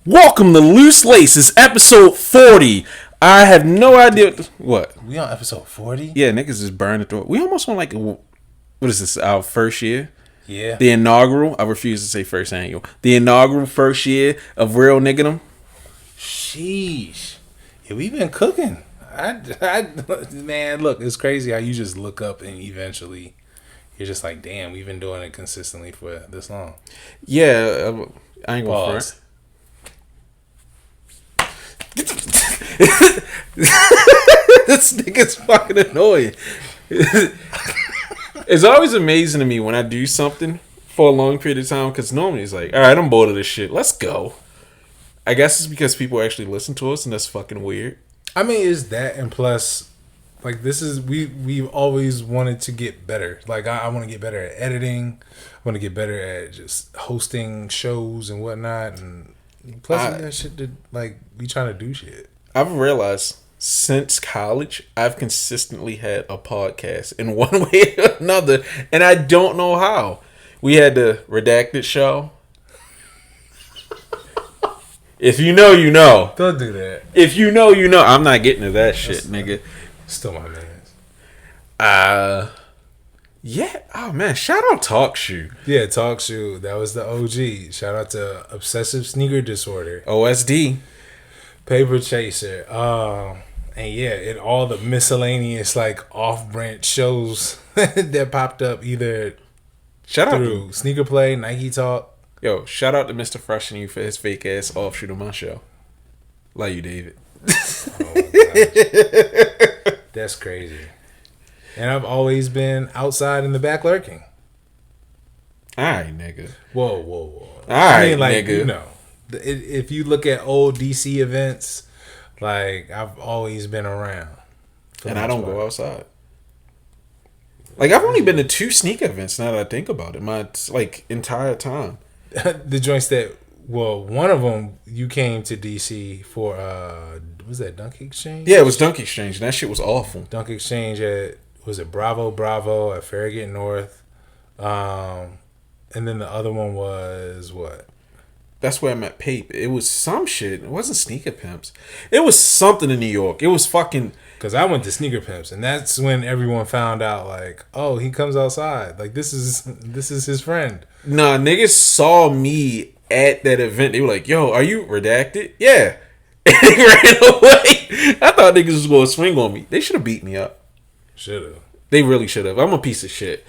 Welcome to Loose Laces, episode 40. I have no idea what. We on episode 40? Yeah, niggas just burning through it. We almost on like, what is this, our first year? Yeah. The inaugural, I refuse to say first annual. The inaugural first year of real niggadom. Sheesh. Yeah, we've been cooking. Man, look, it's crazy how you just look up and eventually you're just like, damn, we've been doing it consistently for this long. Yeah, I ain't gonna front. This nigga's fucking annoying. It's always amazing to me when I do something for a long period of time, because normally it's like, all right, I'm bored of this shit. Let's go. I guess it's because people actually listen to us, and that's fucking weird. I mean, it's that, and plus, like, this is we've always wanted to get better. Like, I want to get better at editing. I want to get better at just hosting shows and whatnot, and plus we got shit to, like, we trying to do shit. I've realized since college, I've consistently had a podcast in one way or another, and I don't know how. We had the Redacted show. If you know, you know. Don't do that. If you know, you know. I'm not getting to that shit, nigga. Still my man. Yeah. Oh, man. Shout out Talk Shoe. Yeah, Talk Shoe. That was the OG. Shout out to Obsessive Sneaker Disorder. OSD. Paper Chaser. And yeah, and all the miscellaneous, like, off-branch shows that popped up either Shout out through Sneaker Play, Nike Talk. Yo, shout out to Mr. Fresh and You for his fake ass offshoot on my show. Love you, David. Oh my gosh. That's crazy. And I've always been outside in the back lurking. Alright, nigga. Whoa. Alright, like, nigga. You know, if you look at old DC events, like, I've always been around. And I don't go outside. Like, I've only been to 2 sneaker events now that I think about it. My, like, entire time. The joints that, well, one of them you came to DC for, was that Dunk Exchange? Yeah, it was Dunk Exchange, and that shit was awful. Dunk Exchange at, was it Bravo at Farragut North? And then the other one was what? That's where I met Pape. It was some shit. It wasn't Sneaker Pimps. It was something in New York. It was fucking... Because I went to Sneaker Pimps, and that's when everyone found out, like, oh, he comes outside. Like, this is his friend. Nah, niggas saw me at that event. They were like, yo, are you Redacted? Yeah. And they ran away. I thought niggas was going to swing on me. They should have beat me up. Should have. They really should have. I'm a piece of shit.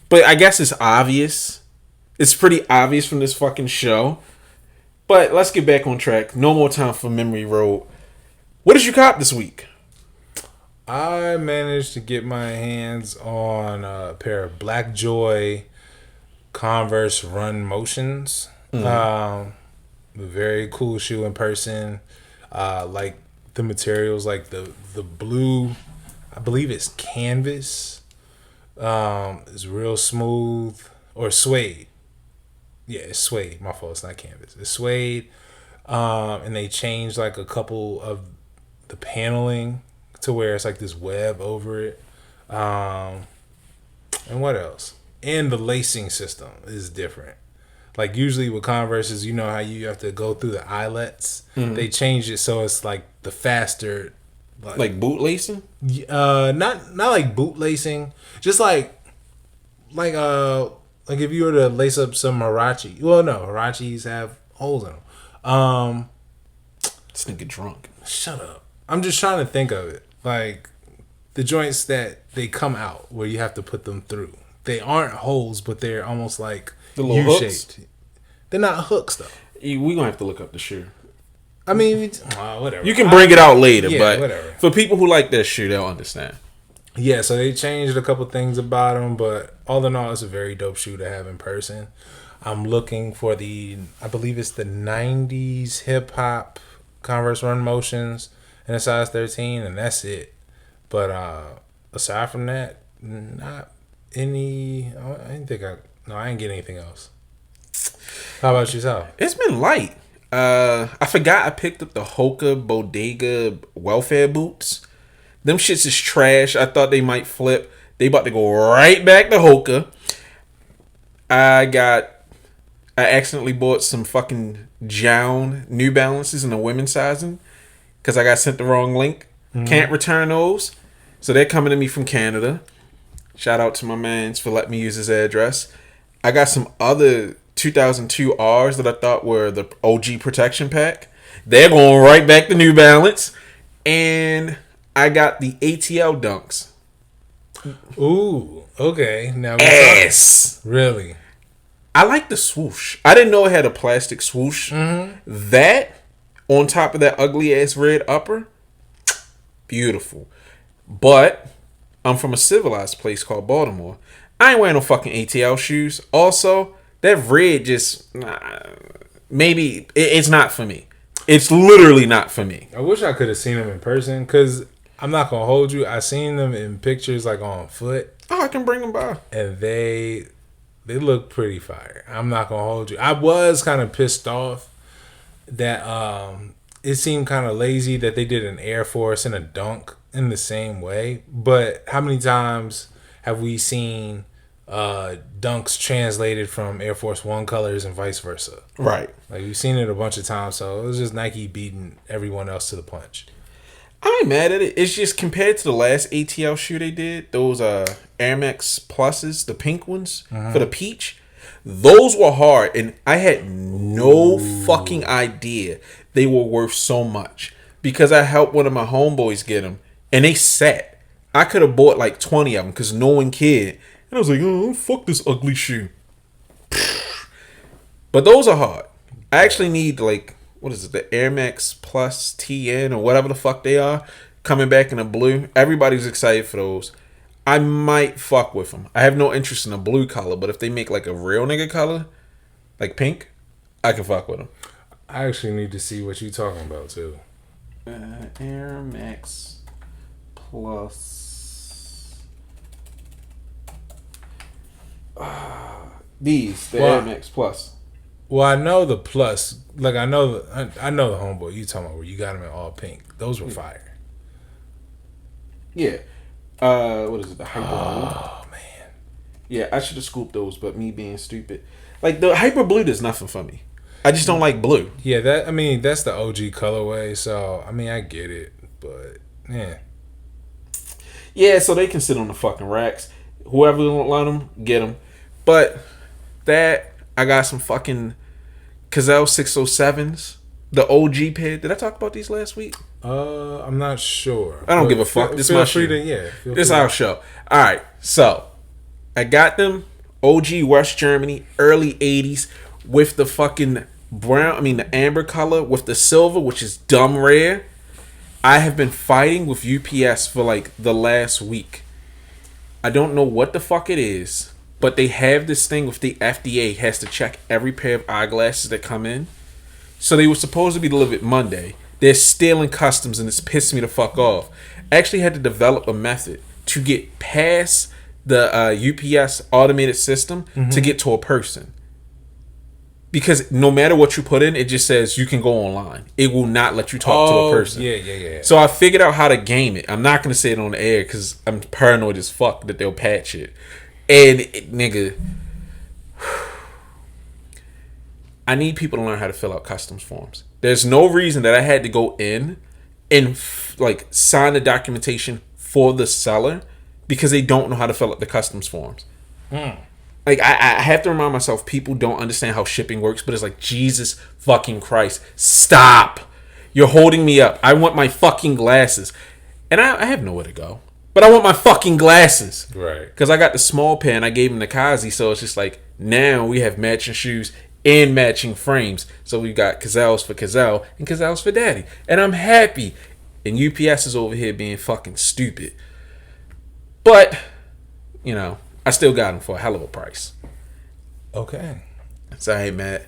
But I guess it's obvious. It's pretty obvious from this fucking show. But let's get back on track. No more time for Memory Road. What did you cop this week? I managed to get my hands on a pair of Black Joy Converse Run Motions. A very cool shoe in person. Like the materials, like the blue, I believe it's canvas. It's real smooth, or suede. Yeah, it's suede. My fault. It's not canvas. It's suede. And they changed like a couple of the paneling to where it's like this web over it. And what else? And the lacing system is different. Like usually with Converses, you know how you have to go through the eyelets. Mm-hmm. They changed it so it's like the faster, like boot lacing. Not like boot lacing. Just like if you were to lace up some Huarache. Well, no, Huaraches have holes in them. This nigga drunk. Shut up. I'm just trying to think of it. Like the joints that they come out where you have to put them through. They aren't holes, but they're almost like the little U-shaped. Hooks? They're not hooks though. We gonna have to look up the shoe. I mean, whatever. You can bring it out later, but whatever. For people who like that shoe, they'll understand. Yeah, so they changed a couple things about them, but all in all, it's a very dope shoe to have in person. I'm looking for I believe it's the 90s hip hop Converse Run Motions in a size 13, and that's it. But aside from that, not any. I ain't get anything else. How about yourself? It's been light. I forgot I picked up the Hoka Bodega welfare boots. Them shits is trash. I thought they might flip. They about to go right back to Hoka. I I accidentally bought some fucking Jown New Balances in the women's sizing because I got sent the wrong link. Can't return those. So they're coming to me from Canada. Shout out to my mans for letting me use his address. I got some other 2002 R's that I thought were the OG protection pack. They're going right back to New Balance. And I got the ATL Dunks. Ooh, okay. Now Ass. Really? I like the swoosh. I didn't know it had a plastic swoosh. That, on top of that ugly ass red upper, beautiful. But I'm from a civilized place called Baltimore. I ain't wearing no fucking ATL shoes. Also, that red just maybe it's not for me. It's literally not for me. I wish I could have seen them in person, because I'm not gonna hold you. I seen them in pictures like on foot. Oh, I can bring them by. And they look pretty fire. I'm not gonna hold you. I was kind of pissed off that it seemed kind of lazy that they did an Air Force and a Dunk in the same way. But how many times have we seen Dunks translated from Air Force One colors and vice versa? Right. Like, we've seen it a bunch of times. So it was just Nike beating everyone else to the punch. I ain't mad at it. It's just compared to the last ATL shoe they did, those Air Max Pluses, the pink ones for the peach, those were hard, and I had no fucking idea they were worth so much because I helped one of my homeboys get them, and they sat. I could have bought like 20 of them because no one cared, and I was like, oh, fuck this ugly shoe. But those are hard. I actually need like, what is it, the Air Max Plus TN or whatever the fuck they are, coming back in the blue. Everybody's excited for those. I might fuck with them. I have no interest in a blue color, but if they make like a real nigga color, like pink, I can fuck with them. I actually need to see what you're talking about too. Air Max Plus. The Air Max Plus. Well, I know the Plus. Like, I know the homeboy you talking about where you got them in all pink. Those were fire. Yeah. What is it? The Hyper Blue. Oh man. Yeah, I should have scooped those, but me being stupid. Like, the Hyper Blue does nothing for me. I just don't like blue. Yeah, that's the OG colorway. So I get it, but yeah. Yeah, so they can sit on the fucking racks. Whoever don't let them, get them. But that, I got some fucking Gazelle 607s. The OG pair. Did I talk about these last week? I'm not sure. I don't give a fuck. This is my shoe. This is our show. All right, so I got them OG West Germany, early 80s, with the fucking the amber color with the silver, which is dumb rare. I have been fighting with UPS for like the last week. I don't know what the fuck it is, but they have this thing with the FDA has to check every pair of eyeglasses that come in. So they were supposed to be delivered Monday. They're stealing customs, and it's pissed me the fuck off. I actually had to develop a method to get past the UPS automated system to get to a person. Because no matter what you put in, it just says you can go online. It will not let you talk to a person. Yeah. So I figured out how to game it. I'm not going to say it on the air because I'm paranoid as fuck that they'll patch it. And, nigga, I need people to learn how to fill out customs forms. There's no reason that I had to go in and sign the documentation for the seller because they don't know how to fill out the customs forms. Like, I have to remind myself, people don't understand how shipping works, but it's like, Jesus fucking Christ, stop. You're holding me up. I want my fucking glasses. And I have nowhere to go. But I want my fucking glasses. Right. Because I got the small pair and I gave him the Kazi, so it's just like, now we have matching shoes and matching frames. So we got Gazelles for Gazelle and Gazelles for Daddy. And I'm happy. And UPS is over here being fucking stupid. But, I still got them for a hell of a price. Okay. So I ain't mad.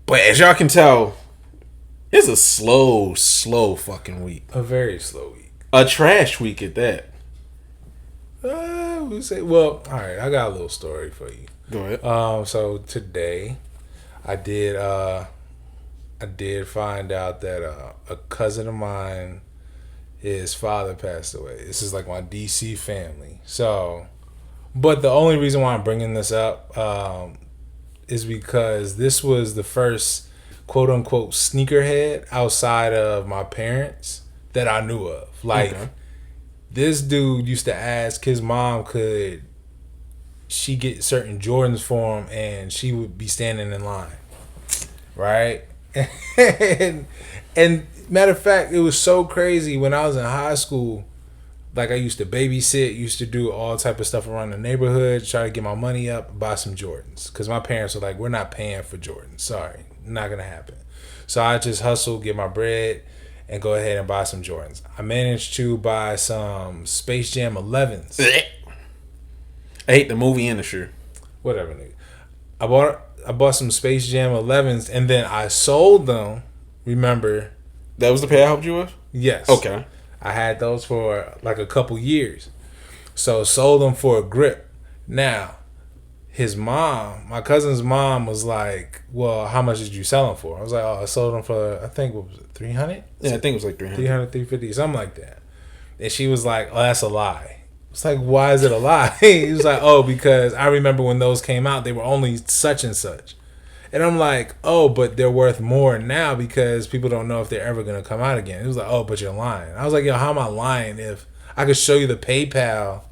But as y'all can tell, it's a slow fucking week. A very slow week. A trash week at that. Well, all right, I got a little story for you. Go ahead. So today, I did find out that a cousin of mine, his father passed away. This is like my DC family. So, but the only reason why I'm bringing this up is because this was the first quote unquote sneakerhead outside of my parents that I knew of. Like, this dude used to ask his mom could she get certain Jordans for him, and she would be standing in line, right? and matter of fact, it was so crazy when I was in high school. Like, I used to babysit, used to do all type of stuff around the neighborhood, try to get my money up, buy some Jordans. Because my parents were like, we're not paying for Jordans. Sorry, not going to happen. So I just hustle, get my bread, and go ahead and buy some Jordans. I managed to buy some Space Jam 11s. I hate the movie and the shoe. Whatever, nigga. I bought some Space Jam 11s, and then I sold them. Remember? That was the pair I helped you with? Yes. Okay. I had those for like a couple years. So sold them for a grip. Now, his mom, my cousin's mom was like, well, how much did you sell them for? I was like, oh, I sold them for, I think, what was it, 300? Yeah, I think it was like 300. 300, 350, something like that. And she was like, oh, that's a lie. It's like, why is it a lie? He was like, oh, because I remember when those came out, they were only such and such. And I'm like, oh, but they're worth more now because people don't know if they're ever going to come out again. It was like, oh, but you're lying. I was like, yo, how am I lying if I could show you the PayPal?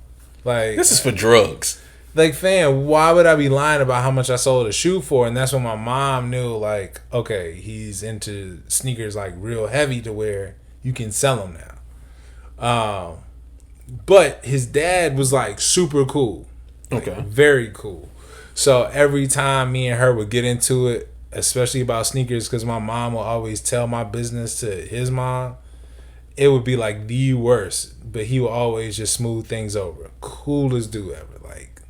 Like, this is for drugs. Like, fam, why would I be lying about how much I sold a shoe for? And that's when my mom knew, like, okay, he's into sneakers, like, real heavy to where you can sell them now. But his dad was, like, super cool. Like, okay. Very cool. So every time me and her would get into it, especially about sneakers, because my mom will always tell my business to his mom, it would be like the worst. But he will always just smooth things over. Coolest dude ever. Like,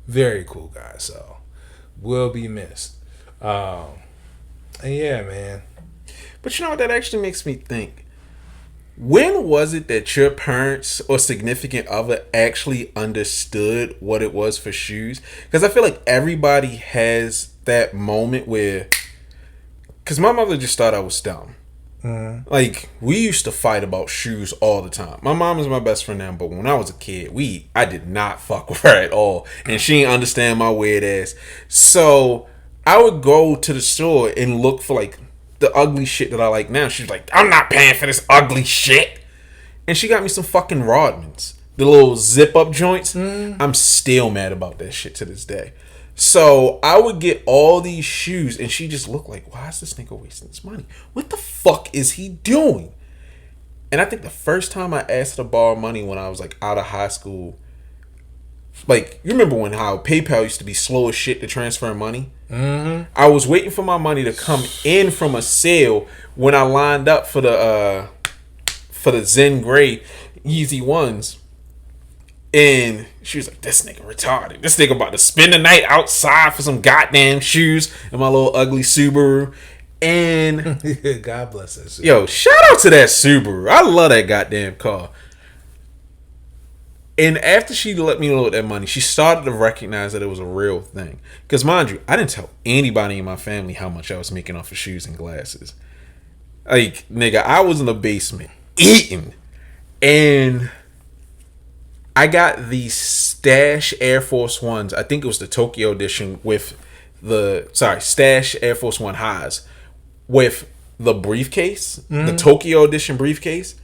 very cool guy. So, will be missed. And yeah, man. But you know what? That actually makes me think. When was it that your parents or significant other actually understood what it was for shoes? Because I feel like everybody has that moment where... Because my mother just thought I was dumb. Mm-hmm. Like, we used to fight about shoes all the time. My mom is my best friend now, but when I was a kid, I did not fuck with her at all. And she didn't understand my weird ass. So, I would go to the store and look for, like, the ugly shit that I like now. She's like, I'm not paying for this ugly shit. And she got me some fucking Rodmans. The little zip up joints. I'm still mad about that shit to this day. So I would get all these shoes and she just looked like, why is this nigga wasting his money? What the fuck is he doing? And I think the first time I asked her to borrow money when I was like out of high school, like, you remember when how PayPal used to be slow as shit to transfer money? Mm-hmm. I was waiting for my money to come in from a sale when I lined up for the Zen Gray Yeezy ones. And she was like, this nigga retarded. This nigga about to spend the night outside for some goddamn shoes in my little ugly Subaru. And God bless that Subaru. Yo, shout out to that Subaru. I love that goddamn car. And after she let me know that money, she started to recognize that it was a real thing. Because mind you, I didn't tell anybody in my family how much I was making off of shoes and glasses. Like, nigga, I was in the basement eating. And I got these Stash Air Force Ones. I think it was the Tokyo edition with Stash Air Force One highs with the briefcase, the Tokyo edition briefcase.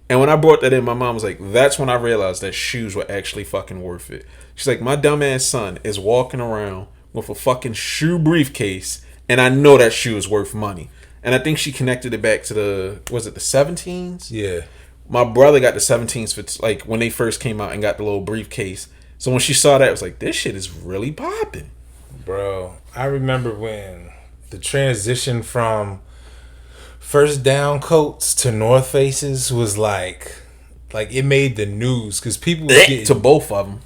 And when I brought that in, my mom was like, that's when I realized that shoes were actually fucking worth it. She's like, my dumbass son is walking around with a fucking shoe briefcase, and I know that shoe is worth money. And I think she connected it back to the 17s? Yeah. My brother got the 17s for, like, when they first came out and got the little briefcase. So when she saw that, it was like, this shit is really popping. Bro, I remember when the transition from First Down coats to North Faces was like it made the news because people was getting to both of them.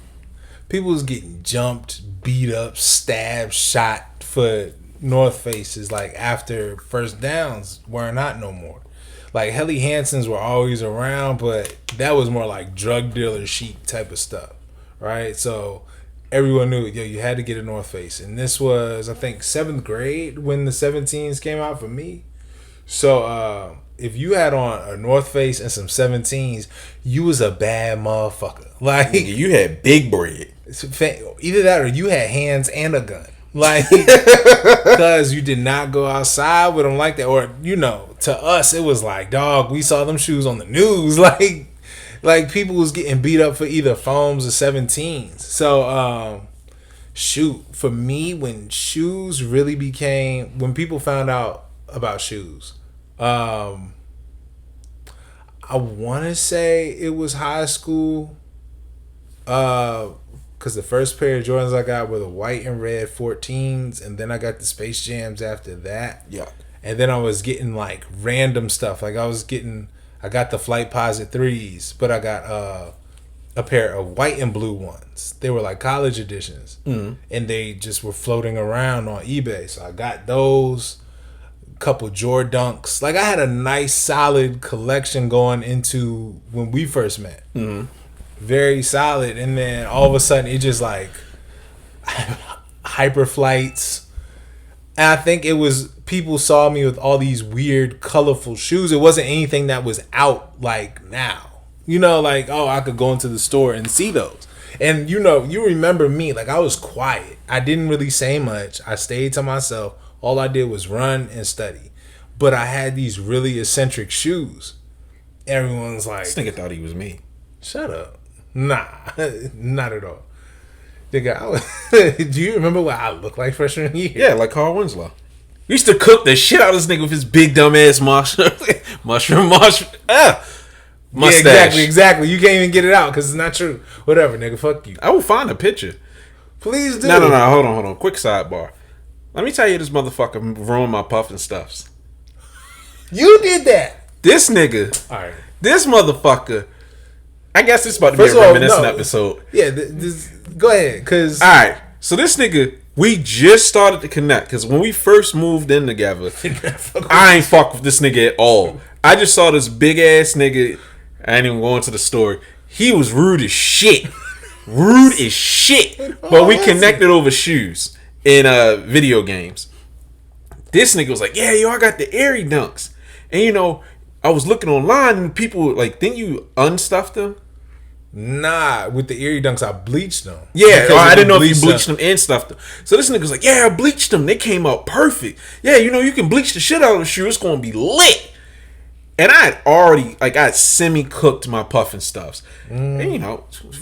People was getting jumped, beat up, stabbed, shot for North Faces. Like after First Downs weren't out no more. Like Helly Hansons were always around, but that was more like drug dealer chic type of stuff, right? So everyone knew, you had to get a North Face, and this was I think 7th grade when the 17s came out for me. So, if you had on a North Face and some 17s, you was a bad motherfucker. Like, you had big bread. Either that or you had hands and a gun. Like, because you did not go outside with them like that. Or, to us, it was like, dog, we saw them shoes on the news. Like people was getting beat up for either foams or 17s. So, shoot, for me, when shoes really became, when people found out about shoes, I want to say it was high school. Because the first pair of Jordans I got were the white and red 14s, and then I got the Space Jams after that. Yeah. And then I was getting like random stuff. Like I got the Flight Posit 3s, but I got a pair of white and blue ones. They were like college editions. Mm-hmm. And they just were floating around on eBay. So I got those, a couple Jordunks. Like I had a nice solid collection going into when we first met. Mm-hmm. Very solid. And then all of a sudden it just like hyper flights. And I think it was people saw me with all these weird colorful shoes. It wasn't anything that was out like now. Like, oh, I could go into the store and see those. And you remember me, like I was quiet. I didn't really say much. I stayed to myself. All I did was run and study. But I had these really eccentric shoes. Everyone's like, this nigga thought he was me. Shut up. Nah, not at all. Nigga, do you remember what I looked like freshman year? Yeah, like Carl Winslow. We used to cook the shit out of this nigga with his big dumb ass mushroom mustache. Yeah, exactly. You can't even get it out because it's not true. Whatever, nigga. Fuck you. I will find a picture. Please do. No. Hold on. Quick sidebar. Let me tell you, this motherfucker ruined my puffin stuffs. You did that. This nigga. All right. This motherfucker. I guess this is about to be a reminiscent episode. Yeah, go ahead. Cause all right. So this nigga, we just started to connect because when we first moved in together, I ain't fuck with this nigga at all. I just saw this big ass nigga. I ain't even going to the story. He was rude as shit. But we connected over shoes in video games. This nigga was like, yeah, yo, I got the Airy Dunks. And I was looking online and people were like, didn't you unstuff them? Nah, with the Airy Dunks, I bleached them. Yeah, I didn't know if you bleached them and stuffed them. So this nigga was like, yeah, I bleached them. They came out perfect. Yeah, you can bleach the shit out of the shoe. It's going to be lit. And I had semi-cooked my puffin stuffs. And,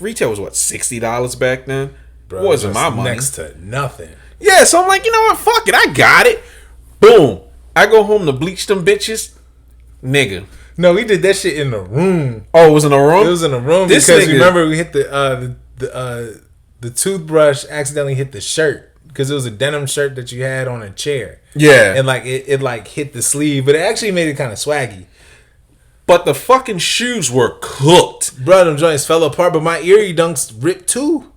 retail was, what, $60 back then? Bro, it wasn't my money. Next to nothing. Yeah, so I'm like, you know what? Fuck it. I got it. Boom. I go home to bleach them bitches. Nigga. No, we did that shit in the room. Oh, it was in the room? It was in the room because remember we hit the toothbrush accidentally hit the shirt because it was a denim shirt that you had on a chair. Yeah. And like it like hit the sleeve, but it actually made it kind of swaggy. But the fucking shoes were cooked. Bro, them joints fell apart, but my Airy Dunks ripped too.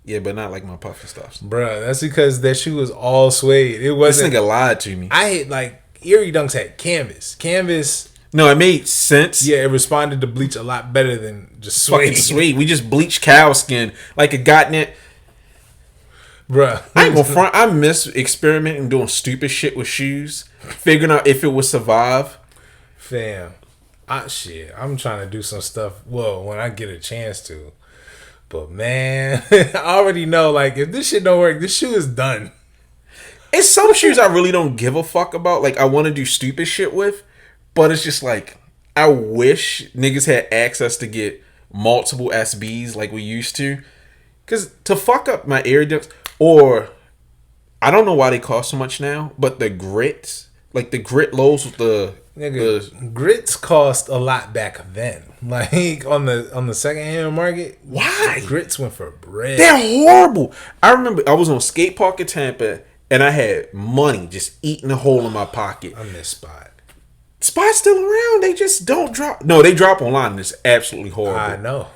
Yeah, but not like my puffin stuffs. Bro, that's because that shoe was all suede. It wasn't. This nigga lied to me. I hit like Airy Dunks had canvas. No, it made sense. Yeah, it responded to bleach a lot better than just suede. Fucking suede. We just bleached cow skin like a gotten. Bruh. I ain't gonna front. I miss experimenting doing stupid shit with shoes. Figuring out if it would survive. Fam. I'm trying to do some stuff, when I get a chance to. But man, I already know, like, if this shit don't work, this shoe is done. It's some shoes I really don't give a fuck about. Like, I want to do stupid shit with. But it's just like, I wish niggas had access to get multiple SBs like we used to. Because to fuck up my Airy Dunks, or I don't know why they cost so much now, but the grits, like the grit lows with the grits cost a lot back then. Like on the secondhand market. Why? Grits went for bread. They're horrible. I remember I was on skate park in Tampa and I had money just eating a hole in my pocket. I miss Spot. Spot's still around. They just don't drop. No, they drop online and it's absolutely horrible. I know.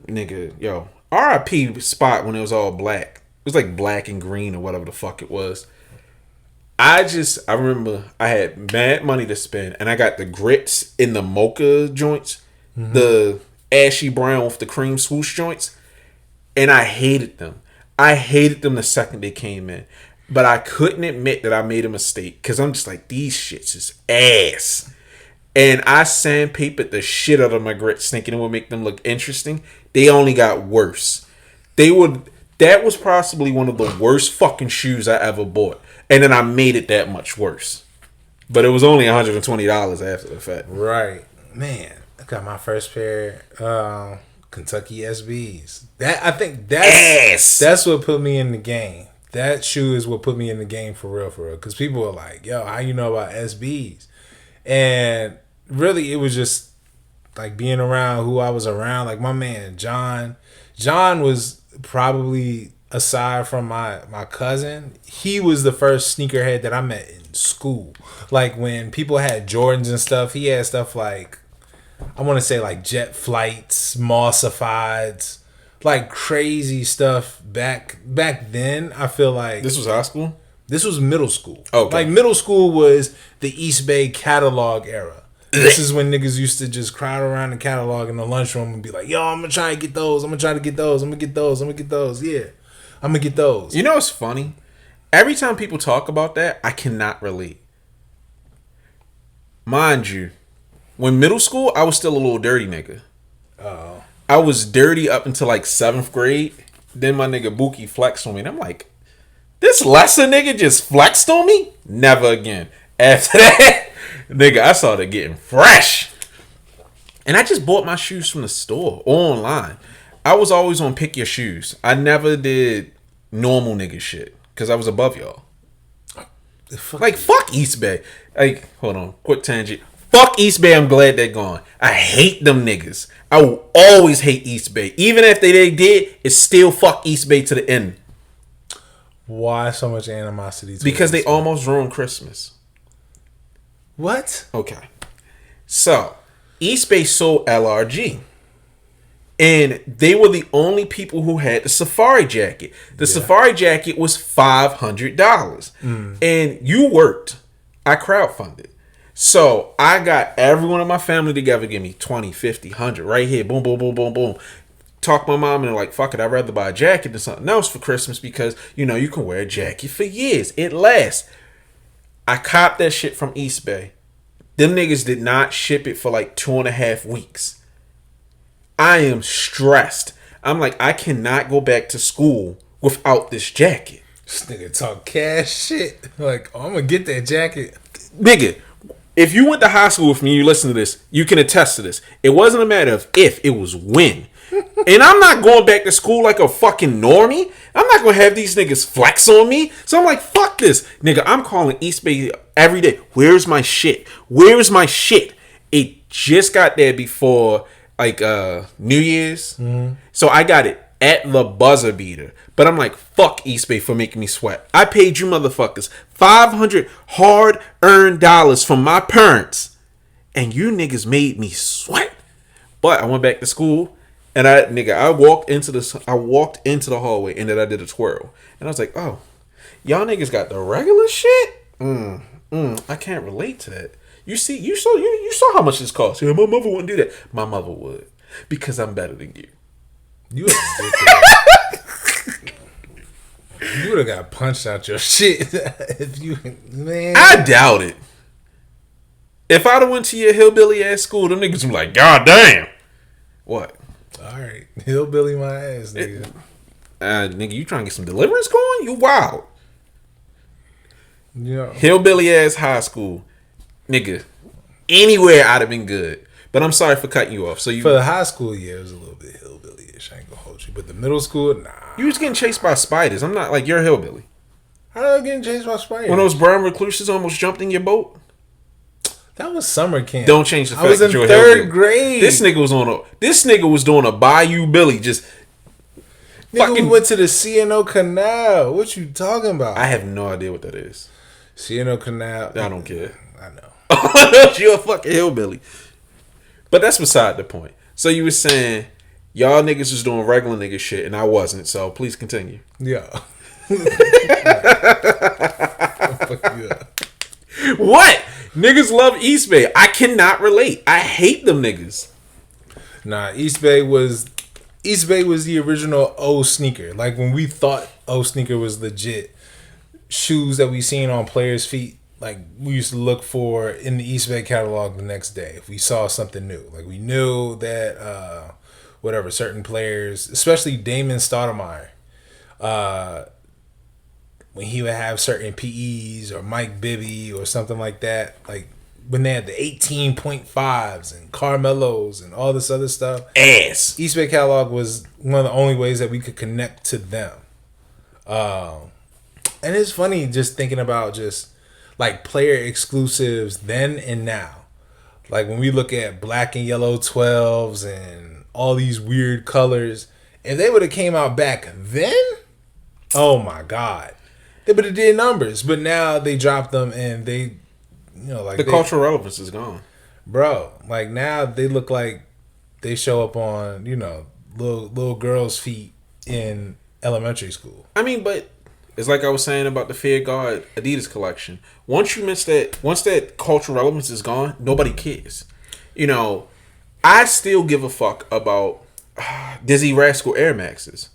Nigga, yo. RIP Spot when it was all black. It was like black and green or whatever the fuck it was. I remember I had mad money to spend and I got the grits in the mocha joints, the ashy brown with the cream swoosh joints, and I hated them. I hated them the second they came in. But I couldn't admit that I made a mistake because I'm just like, these shits is ass. And I sandpapered the shit out of my grits thinking it would make them look interesting. They only got worse. They would That was possibly one of the worst fucking shoes I ever bought. And then I made it that much worse. But it was only $120 after the fact. Right. Man, I got my first pair Kentucky SBs. I think that's what put me in the game. That shoe is what put me in the game for real. Because people were like, yo, how you know about SBs? And really, it was just like being around who I was around. Like my man, John. John was probably, aside from my cousin, he was the first sneakerhead that I met in school. Like when people had Jordans and stuff, he had stuff like, I want to say like Jet Flights, Mossifieds, like crazy stuff back then. I feel like this was high school. This was middle school. Okay, like middle school was the East Bay catalog era. This is when niggas used to just crowd around the catalog in the lunchroom and be like, "Yo, I'm gonna try to get those. I'm gonna try to get those. I'm gonna get those. I'm gonna get those. Yeah, I'm gonna get those." You know what's funny? Every time people talk about that, I cannot relate. Mind you, when middle school, I was still a little dirty nigga. Oh. I was dirty up until like 7th grade. Then my nigga Buki flexed on me. And I'm like, this lesser nigga just flexed on me? Never again. After that, nigga, I started getting fresh. And I just bought my shoes from the store online. I was always on pick your shoes. I never did normal nigga shit. Because I was above y'all. Like, fuck East Bay. Like, hold on. Quick tangent. Fuck East Bay, I'm glad they're gone. I hate them niggas. I will always hate East Bay. Even if they did, it's still fuck East Bay to the end. Why so much animosity? Because they almost ruined Christmas. What? Okay. So, East Bay sold LRG. And they were the only people who had the safari jacket. The safari jacket was $500. And you worked. I crowdfunded. So I got everyone in my family together, give me 20, 50, 100 right here. Boom, boom, boom, boom, boom. Talk my mom and they're like, fuck it, I'd rather buy a jacket than something else for Christmas because, you know, you can wear a jacket for years. It lasts. I copped that shit from East Bay. Them niggas did not ship it for like 2.5 weeks. I am stressed. I'm like, I cannot go back to school without this jacket. This nigga talk cash shit. Like, oh, I'm gonna get that jacket. Nigga. If you went to high school with me and you listen to this, you can attest to this. It wasn't a matter of if, it was when. And I'm not going back to school like a fucking normie. I'm not going to have these niggas flex on me. So I'm like, fuck this. Nigga, I'm calling East Bay every day. Where's my shit? Where's my shit? It just got there before like New Year's. Mm-hmm. So I got it at the buzzer beater. But I'm like, fuck East Bay for making me sweat. I paid you motherfuckers $500 hard-earned dollars from my parents. And you niggas made me sweat. But I went back to school. And I walked into the hallway. And then I did a twirl. And I was like, oh, y'all niggas got the regular shit? I can't relate to that. You saw how much this cost. Yeah, my mother wouldn't do that. My mother would. Because I'm better than you. You would have got punched out your shit if you, man. I doubt it. If I'd have went to your hillbilly ass school, them niggas would be like, God damn. What? All right, hillbilly my ass, nigga. Nigga, you trying to get some deliverance going? You wild. Yeah. Hillbilly ass high school, nigga. Anywhere I'd have been good. But I'm sorry for cutting you off. So for the high school, yeah, it was a little bit hillbilly-ish. I ain't gonna hold you. But the middle school, nah. You was getting chased by spiders. I'm not like you're a hillbilly. How did I get chased by spiders? When those brown recluses almost jumped in your boat. That was summer camp. Don't change the fact I was in that you're third grade. This nigga was doing a Bayou Billy. Just nigga, we went to the CNO Canal. What you talking about? I have no idea what that is. CNO Canal. I don't care. I know. You're a fucking hillbilly. But that's beside the point. So you were saying y'all niggas was doing regular nigga shit and I wasn't. So please continue. Yeah. What? Niggas love East Bay. I cannot relate. I hate them niggas. Nah, East Bay was the original O sneaker. Like when we thought O sneaker was legit, shoes that we seen on players' feet, like we used to look for in the East Bay catalog the next day if we saw something new. Like we knew that certain players, especially Damon Stoudemire, when he would have certain PEs or Mike Bibby or something like that, like when they had the 18.5s and Carmelos and all this other stuff. Ass. East Bay Catalog was one of the only ways that we could connect to them. And it's funny just thinking about just like player exclusives then and now. Like when we look at black and yellow 12s and all these weird colors, if they would have came out back then, oh my God. They would have did numbers. But now they dropped them and they, like... The cultural relevance is gone. Bro, like now they look like they show up on, little girls' feet in elementary school. I mean, but it's like I was saying about the Fear God Adidas collection. Once that cultural relevance is gone, nobody cares. I still give a fuck about Dizzy Rascal Air Maxes.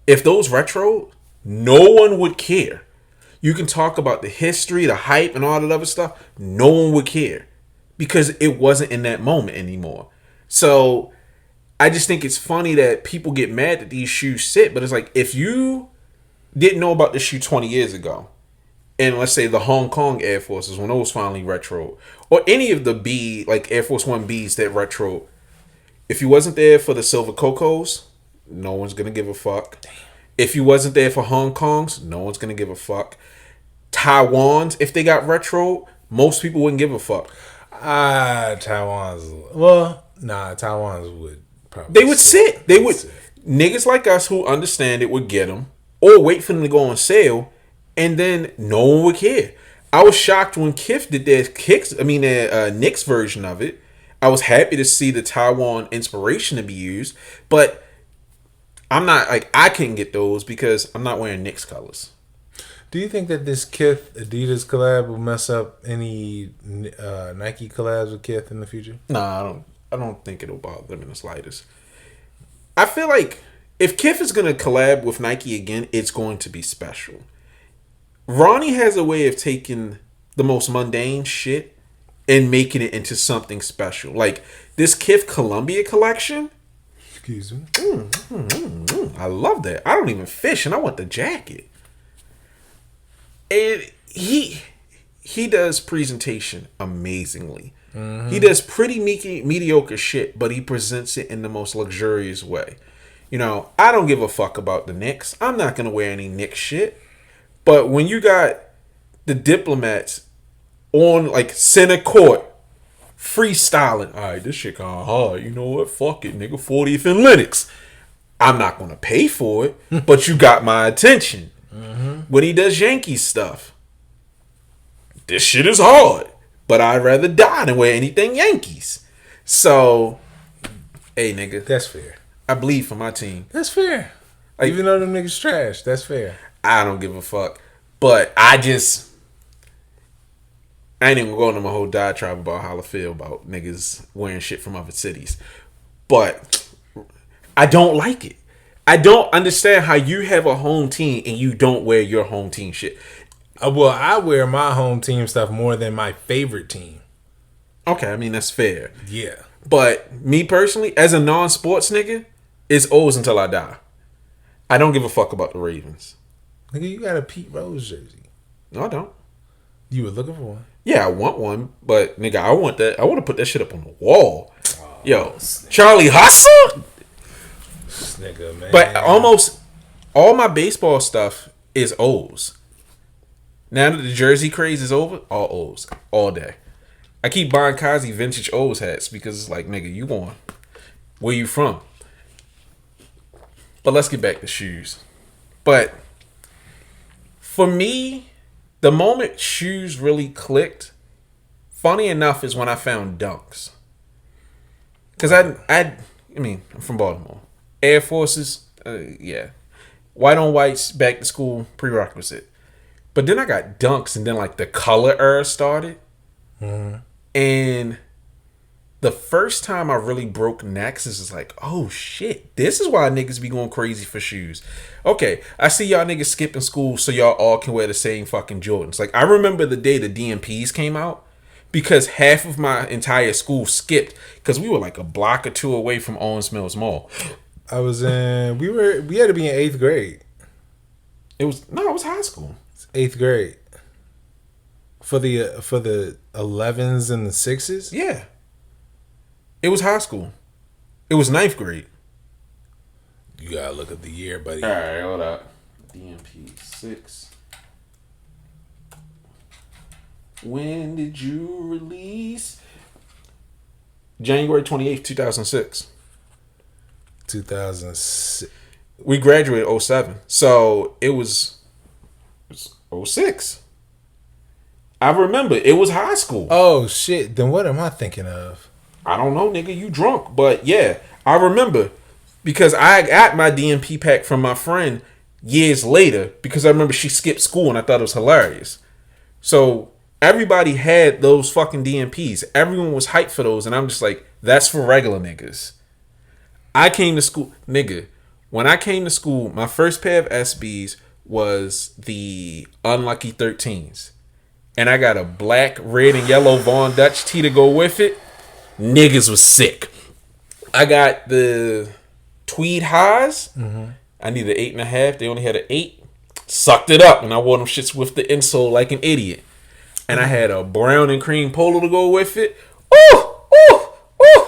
If those retro, no one would care. You can talk about the history, the hype, and all that other stuff. No one would care because it wasn't in that moment anymore. So I just think it's funny that people get mad that these shoes sit, but it's like if you didn't know about this shoe 20 years ago, and let's say the Hong Kong Air Forces when those finally retro, or any of the like Air Force One Bs that retro, if you wasn't there for the Silver Cocos, no one's gonna give a fuck. Damn. If you wasn't there for Hong Kongs, no one's gonna give a fuck. Taiwan's, if they got retro, most people wouldn't give a fuck. Taiwan's would probably. They would sit. They would. Niggas like us who understand it would get them, or wait for them to go on sale, and then no one would care. I was shocked when Kith did their Knicks version of it. I was happy to see the Taiwan inspiration to be used, but I'm not I couldn't get those because I'm not wearing Knicks colors. Do you think that this Kith Adidas collab will mess up any Nike collabs with Kith in the future? Nah, I don't think it'll bother them in the slightest. I feel like if Kith is gonna collab with Nike again, it's going to be special. Ronnie has a way of taking the most mundane shit and making it into something special. Like this Kith Columbia collection. Excuse me. I love that. I don't even fish, and I want the jacket. And he does presentation amazingly. Mm-hmm. He does pretty mediocre shit, but he presents it in the most luxurious way. I don't give a fuck about the Knicks. I'm not gonna wear any Knicks shit. But when you got the diplomats on center court freestyling, all right, this shit kind of hard. You know what? Fuck it, nigga. 40th and Linux. I'm not gonna pay for it, but you got my attention. Mm-hmm. When he does Yankees stuff, this shit is hard, but I'd rather die than wear anything Yankees. So, hey, nigga, that's fair. I bleed for my team. That's fair. Even though them niggas trash, that's fair. I don't give a fuck, but I ain't even going to my whole diatribe about how I feel about niggas wearing shit from other cities, but I don't like it. I don't understand how you have a home team and you don't wear your home team shit. Well, I wear my home team stuff more than my favorite team. Okay, I mean, that's fair. Yeah. But me personally, as a non-sports nigga, it's O's until I die. I don't give a fuck about the Ravens. Nigga, you got a Pete Rose jersey. No, I don't. You were looking for one. Yeah, I want one, but nigga, I want that. I want to put that shit up on the wall. Yo, Charlie Hustle? Nigga, man. But almost all my baseball stuff is O's. Now that the jersey craze is over, all O's. All day. I keep buying Kazi vintage O's hats because it's like, nigga, you going? Where you from? But let's get back to shoes. But for me, the moment shoes really clicked, funny enough, is when I found Dunks. Because I'm from Baltimore. Air Forces, yeah. White on whites, back to school, prerequisite. But then I got Dunks, and then the color era started. Mm-hmm. And the first time I really broke Nexus is oh shit, this is why niggas be going crazy for shoes. Okay, I see y'all niggas skipping school so y'all all can wear the same fucking Jordans. I remember the day the DMPs came out because half of my entire school skipped because we were a block or two away from Owens Mills Mall. We had to be in 8th grade. It was high school. 8th grade. For the 11s and the 6s? Yeah. It was high school. It was 9th grade. You gotta look at the year, buddy. All right, hold up. DMP 6. When did you release? January 28th, 2006. 2006. We graduated 07. So it was 06. I remember. It was high school. Oh, shit. Then what am I thinking of? I don't know, nigga. You drunk. But yeah, I remember. Because I got my DMP pack from my friend years later. Because I remember she skipped school and I thought it was hilarious. So everybody had those fucking DMPs. Everyone was hyped for those. And I'm just like, that's for regular niggas. I came to school. Nigga, when I came to school, my first pair of SBs was the Unlucky 13s. And I got a black, red, and yellow Von Dutch tee to go with it. Niggas was sick. I got the tweed highs. Mm-hmm. I needed an 8.5. They only had an 8. Sucked it up, and I wore them shits with the insole like an idiot. And I had a brown and cream polo to go with it. Ooh, ooh, ooh.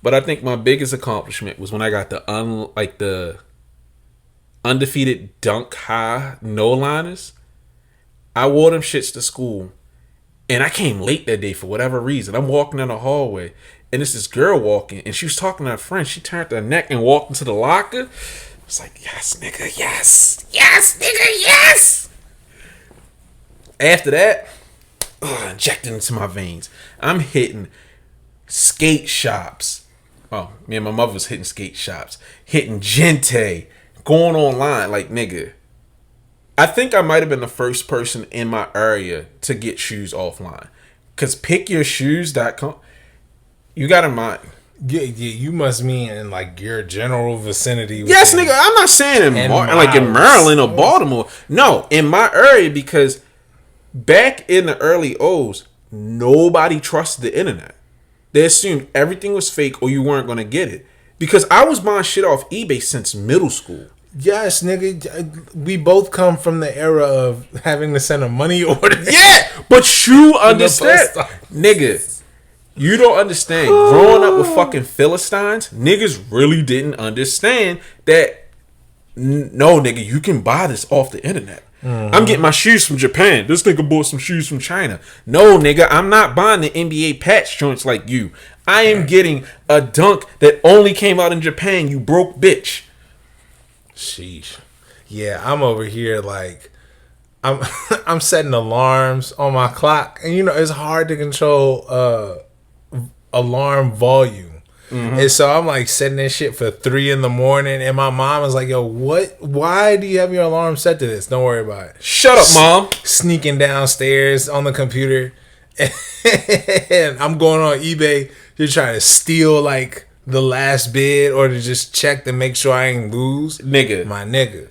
But I think my biggest accomplishment was when I got the undefeated dunk high no liners. I wore them shits to school, and I came late that day for whatever reason. I'm walking down the hallway, and it's this girl walking, and she was talking to her friend. She turned her neck and walked into the locker. It's like, yes, nigga, yes. Yes, nigga, yes. After that, injected into my veins. I'm hitting skate shops. Oh, me and my mother was hitting skate shops. Hitting Gente. Going online. Like, nigga. I think I might have been the first person in my area to get shoes offline. Because pickyourshoes.com, you got to mind. Yeah, you must mean in like your general vicinity. Yes, nigga. I'm not saying in Maryland or Baltimore. No, in my area, because back in the early O's, nobody trusted the internet. They assumed everything was fake or you weren't going to get it. Because I was buying shit off eBay since middle school. Yes, nigga. We both come from the era of having to send a money order. Yeah, but you understand. Nigga, you don't understand. Growing up with fucking Philistines, niggas really didn't understand that, no, nigga, you can buy this off the internet. Mm-hmm. I'm getting my shoes from Japan. This nigga bought some shoes from China. No, nigga, I'm not buying the NBA patch joints like you. I am getting a dunk that only came out in Japan, you broke bitch. Sheesh. Yeah, I'm over here like I'm setting alarms on my clock, and you know it's hard to control alarm volume. Mm-hmm. And so I'm like setting this shit for 3 a.m, and my mom is like, "Yo, what? Why do you have your alarm set to this? Don't worry about it." Shut up, mom. Sneaking downstairs on the computer, and I'm going on eBay to try to steal like the last bid or to just check to make sure I ain't lose. Nigga. My nigga.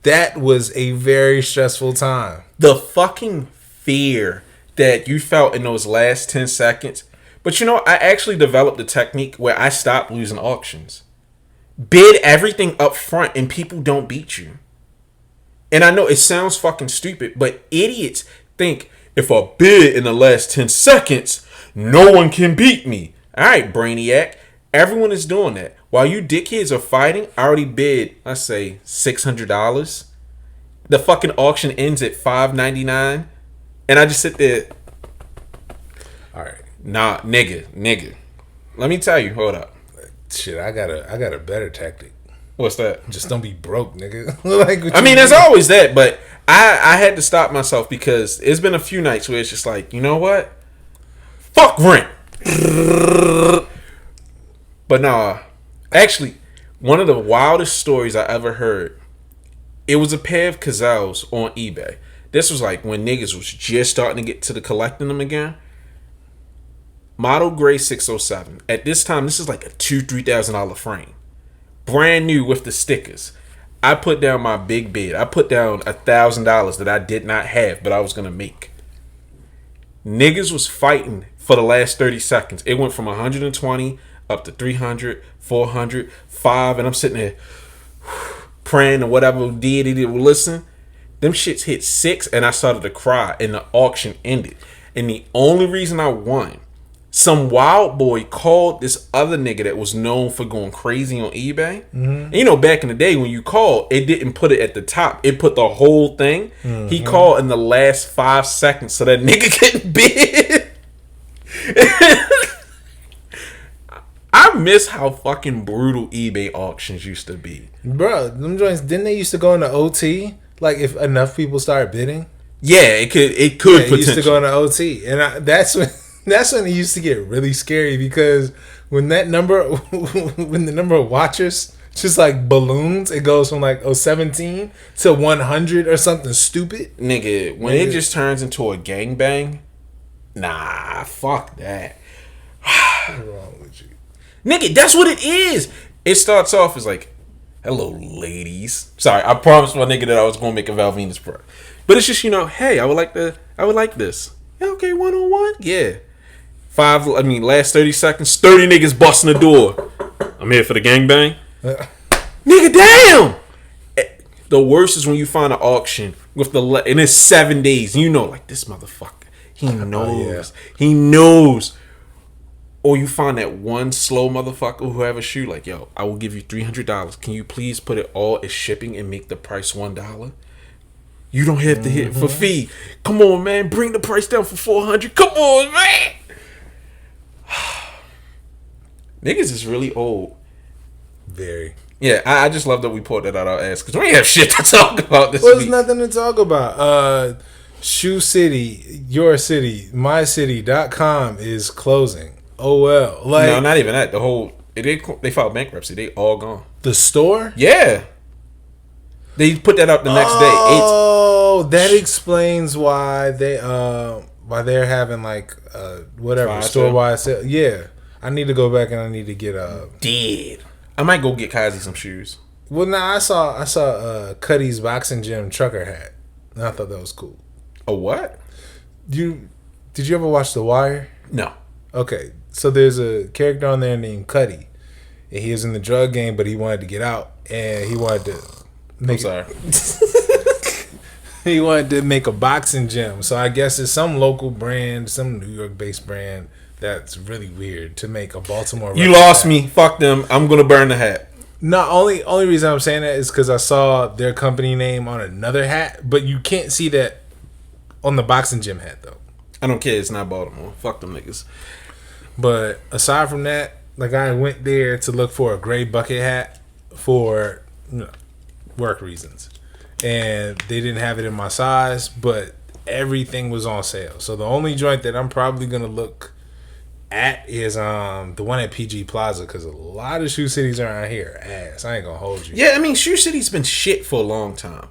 That was a very stressful time. The fucking fear that you felt in those last 10 seconds. But you know, I actually developed a technique where I stopped losing auctions. Bid everything up front and people don't beat you. And I know it sounds fucking stupid, but idiots think if I bid in the last 10 seconds, no one can beat me. All right, brainiac. Everyone is doing that. While you dickheads are fighting, I already bid, let's say, $600. The fucking auction ends at $5.99. And I just sit there. All right. Nah, nigga. Let me tell you, hold up. Shit, I got a better tactic. What's that? Just don't be broke, nigga. Like, I mean, there's always that, but I had to stop myself because it's been a few nights where it's just like, you know what? Fuck rent. But nah, actually, one of the wildest stories I ever heard, it was a pair of Gazelles on eBay. This was like when niggas was just starting to get to the collecting them again. Model Gray 607. At this time, this is like a $2,000-$3,000 frame. Brand new with the stickers. I put down my big bid. I put down $1,000 that I did not have, but I was going to make. Niggas was fighting for the last 30 seconds. It went from 120 up to 300, 400, 5, and I'm sitting there praying or whatever deity they were listening. Them shits hit 6 and I started to cry and the auction ended. And the only reason I won, some wild boy called this other nigga that was known for going crazy on eBay. And you know, back in the day when you called, it didn't put it at the top. It put the whole thing. He called in the last 5 seconds so that nigga couldn't bid. I miss how fucking brutal eBay auctions used to be. Bro, them joints, didn't they used to go into OT? Like, if enough people started bidding? Yeah, it could It used to go into OT. And that's when it used to get really scary, because when the number of watchers just like balloons, it goes from like 17 to 100 or something stupid. Nigga, when it just turns into a gangbang, nah, fuck that. What's wrong with you? Nigga, that's what it is. It starts off as like, hello, ladies. Sorry, I promised my nigga that I was going to make a Val Venus prayer. But it's just, hey, I would like this. Yeah, okay, 1-on-1? Yeah. Last 30 seconds, 30 niggas busting the door. I'm here for the gangbang. Nigga, damn! The worst is when you find an auction with and it's 7 days. And like, this motherfucker, he knows. He knows. Or you find that one slow motherfucker who have a shoe like, yo, I will give you $300. Can you please put it all as shipping and make the price $1? You don't have to hit for fee. Come on, man. Bring the price down for $400. Come on, man. Niggas is really old. Very. Yeah, I just love that we pulled that out our ass because we ain't have shit to talk about this week. There's nothing to talk about. Shoe City, your city, mycity.com is closing. Oh well. Like, no, not even that. The whole they filed bankruptcy. They all gone. The store? Yeah. They put that out the next day. Oh, that explains why they're having like whatever store wide sale. Yeah. I need to go back and I need to get Dead. I might go get Kazi some shoes. Well, now I saw Cuddy's boxing gym trucker hat. And I thought that was cool. A what? Did you ever watch The Wire? No. Okay. So there's a character on there named Cuddy. And he was in the drug game, but he wanted to get out, and he wanted to make he wanted to make a boxing gym. So I guess it's some local brand, some New York based brand that's really weird to make a Baltimore. You lost me. Fuck them. I'm gonna burn the hat. No, only reason I'm saying that is because I saw their company name on another hat, but you can't see that on the boxing gym hat though. I don't care. It's not Baltimore. Fuck them niggas. But aside from that, like, I went there to look for a gray bucket hat for work reasons, and they didn't have it in my size, but everything was on sale. So the only joint that I'm probably gonna look at is the one at PG Plaza, because a lot of shoe cities around here ass. I ain't gonna hold you. Yeah, I mean, Shoe City's been shit for a long time.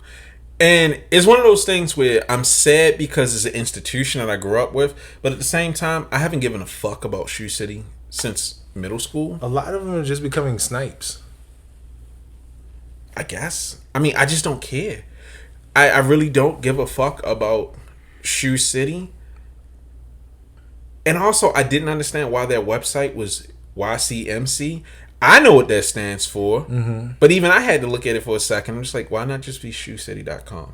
And it's one of those things where I'm sad because it's an institution that I grew up with, but at the same time, I haven't given a fuck about Shoe City since middle school. A lot of them are just becoming snipes. I guess. I mean, I just don't care. I really don't give a fuck about Shoe City. And also, I didn't understand why their website was YCMC. I know what that stands for, but even I had to look at it for a second. I'm just like, why not just be shoecity.com?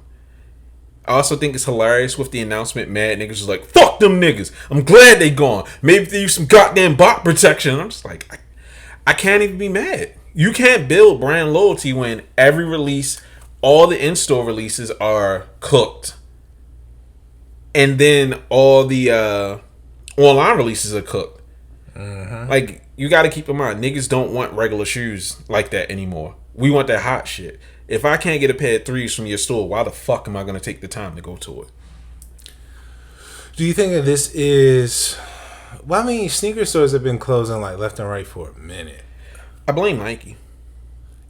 I also think it's hilarious with the announcement. Mad niggas was like, fuck them niggas. I'm glad they gone. Maybe they use some goddamn bot protection. I'm just like, I can't even be mad. You can't build brand loyalty when every release, all the in-store releases are cooked. And then all the online releases are cooked. Like, you got to keep in mind, niggas don't want regular shoes like that anymore. We want that hot shit. If I can't get a pair of threes from your store, why the fuck am I going to take the time to go to it? Do you think that this is... Well, I mean, sneaker stores have been closing like left and right for a minute. I blame Nike.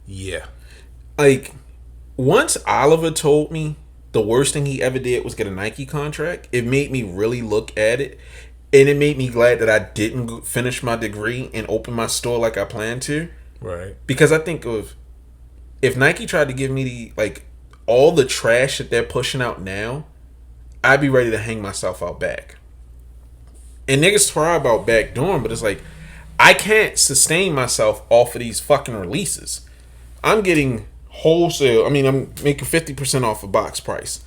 Yeah. Like, once Oliver told me the worst thing he ever did was get a Nike contract, it made me really look at it. And it made me glad that I didn't finish my degree and open my store like I planned to. Right. Because I think of, if Nike tried to give me all the trash that they're pushing out now, I'd be ready to hang myself out back. And niggas try about backdooring, but it's like, I can't sustain myself off of these fucking releases. I'm getting wholesale. I mean, I'm making 50% off a box price,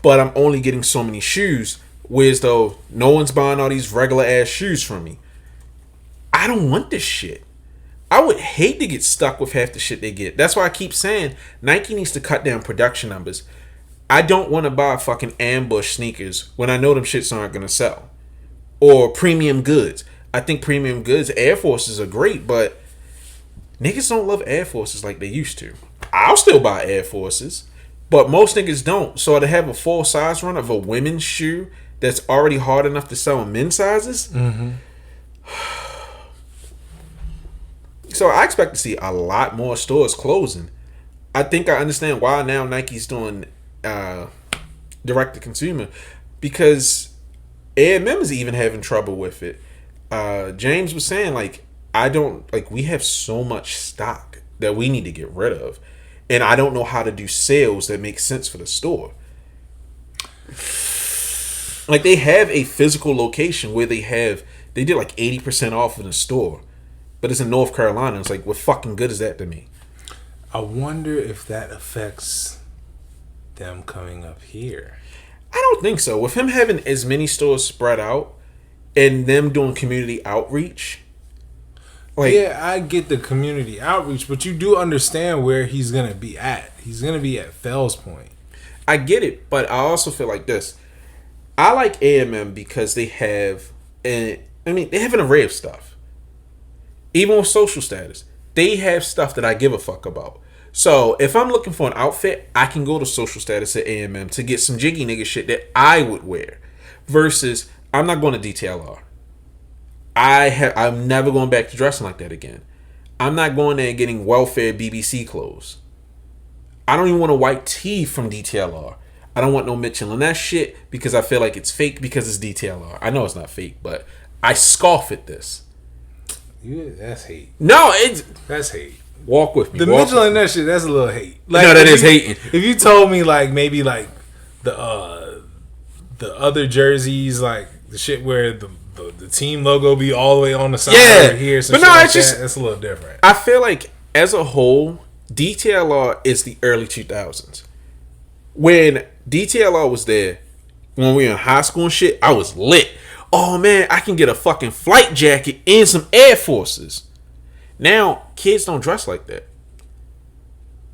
but I'm only getting so many shoes. Whereas though no one's buying all these regular ass shoes from me. I don't want this shit. I would hate to get stuck with half the shit they get. That's why I keep saying Nike needs to cut down production numbers. I don't want to buy fucking ambush sneakers when I know them shits aren't gonna sell. Or premium goods. I think premium goods, Air Forces are great, but niggas don't love Air Forces like they used to. I'll still buy Air Forces, but most niggas don't. So to have a full size run of a women's shoe that's already hard enough to sell in men's sizes. Mm-hmm. So I expect to see a lot more stores closing. I think I understand why now Nike's doing direct to consumer, because A&M is even having trouble with it. James was saying we have so much stock that we need to get rid of, and I don't know how to do sales that make sense for the store. Like they have a physical location where they did like 80% off in the store. But it's in North Carolina. It's like, what fucking good is that to me? I wonder if that affects them coming up here. I don't think so. With him having as many stores spread out and them doing community outreach. Yeah, I get the community outreach, but you do understand where he's going to be at. He's going to be at Fells Point. I get it, but I also feel like this. I like A&M because they have an array of stuff. Even with social status, they have stuff that I give a fuck about. So if I'm looking for an outfit, I can go to social status at A&M to get some jiggy nigga shit that I would wear. Versus, I'm not going to DTLR. I'm never going back to dressing like that again. I'm not going there and getting welfare BBC clothes. I don't even want a white tee from DTLR. I don't want no Mitchell and that shit because I feel like it's fake because it's DTLR. I know it's not fake, but I scoff at this. That's hate. No, that's hate. Walk with me. The Mitchell and that shit, that's a little hate. Like, no, that is hating. If you told me like maybe like the other jerseys, like the shit where the team logo be all the way on the side over here, but no, it's just that's a little different. I feel like as a whole, DTLR is the early 2000s. When DTLR was there, when we were in high school and shit, I was lit. Oh man, I can get a fucking flight jacket and some Air Forces. Now, kids don't dress like that.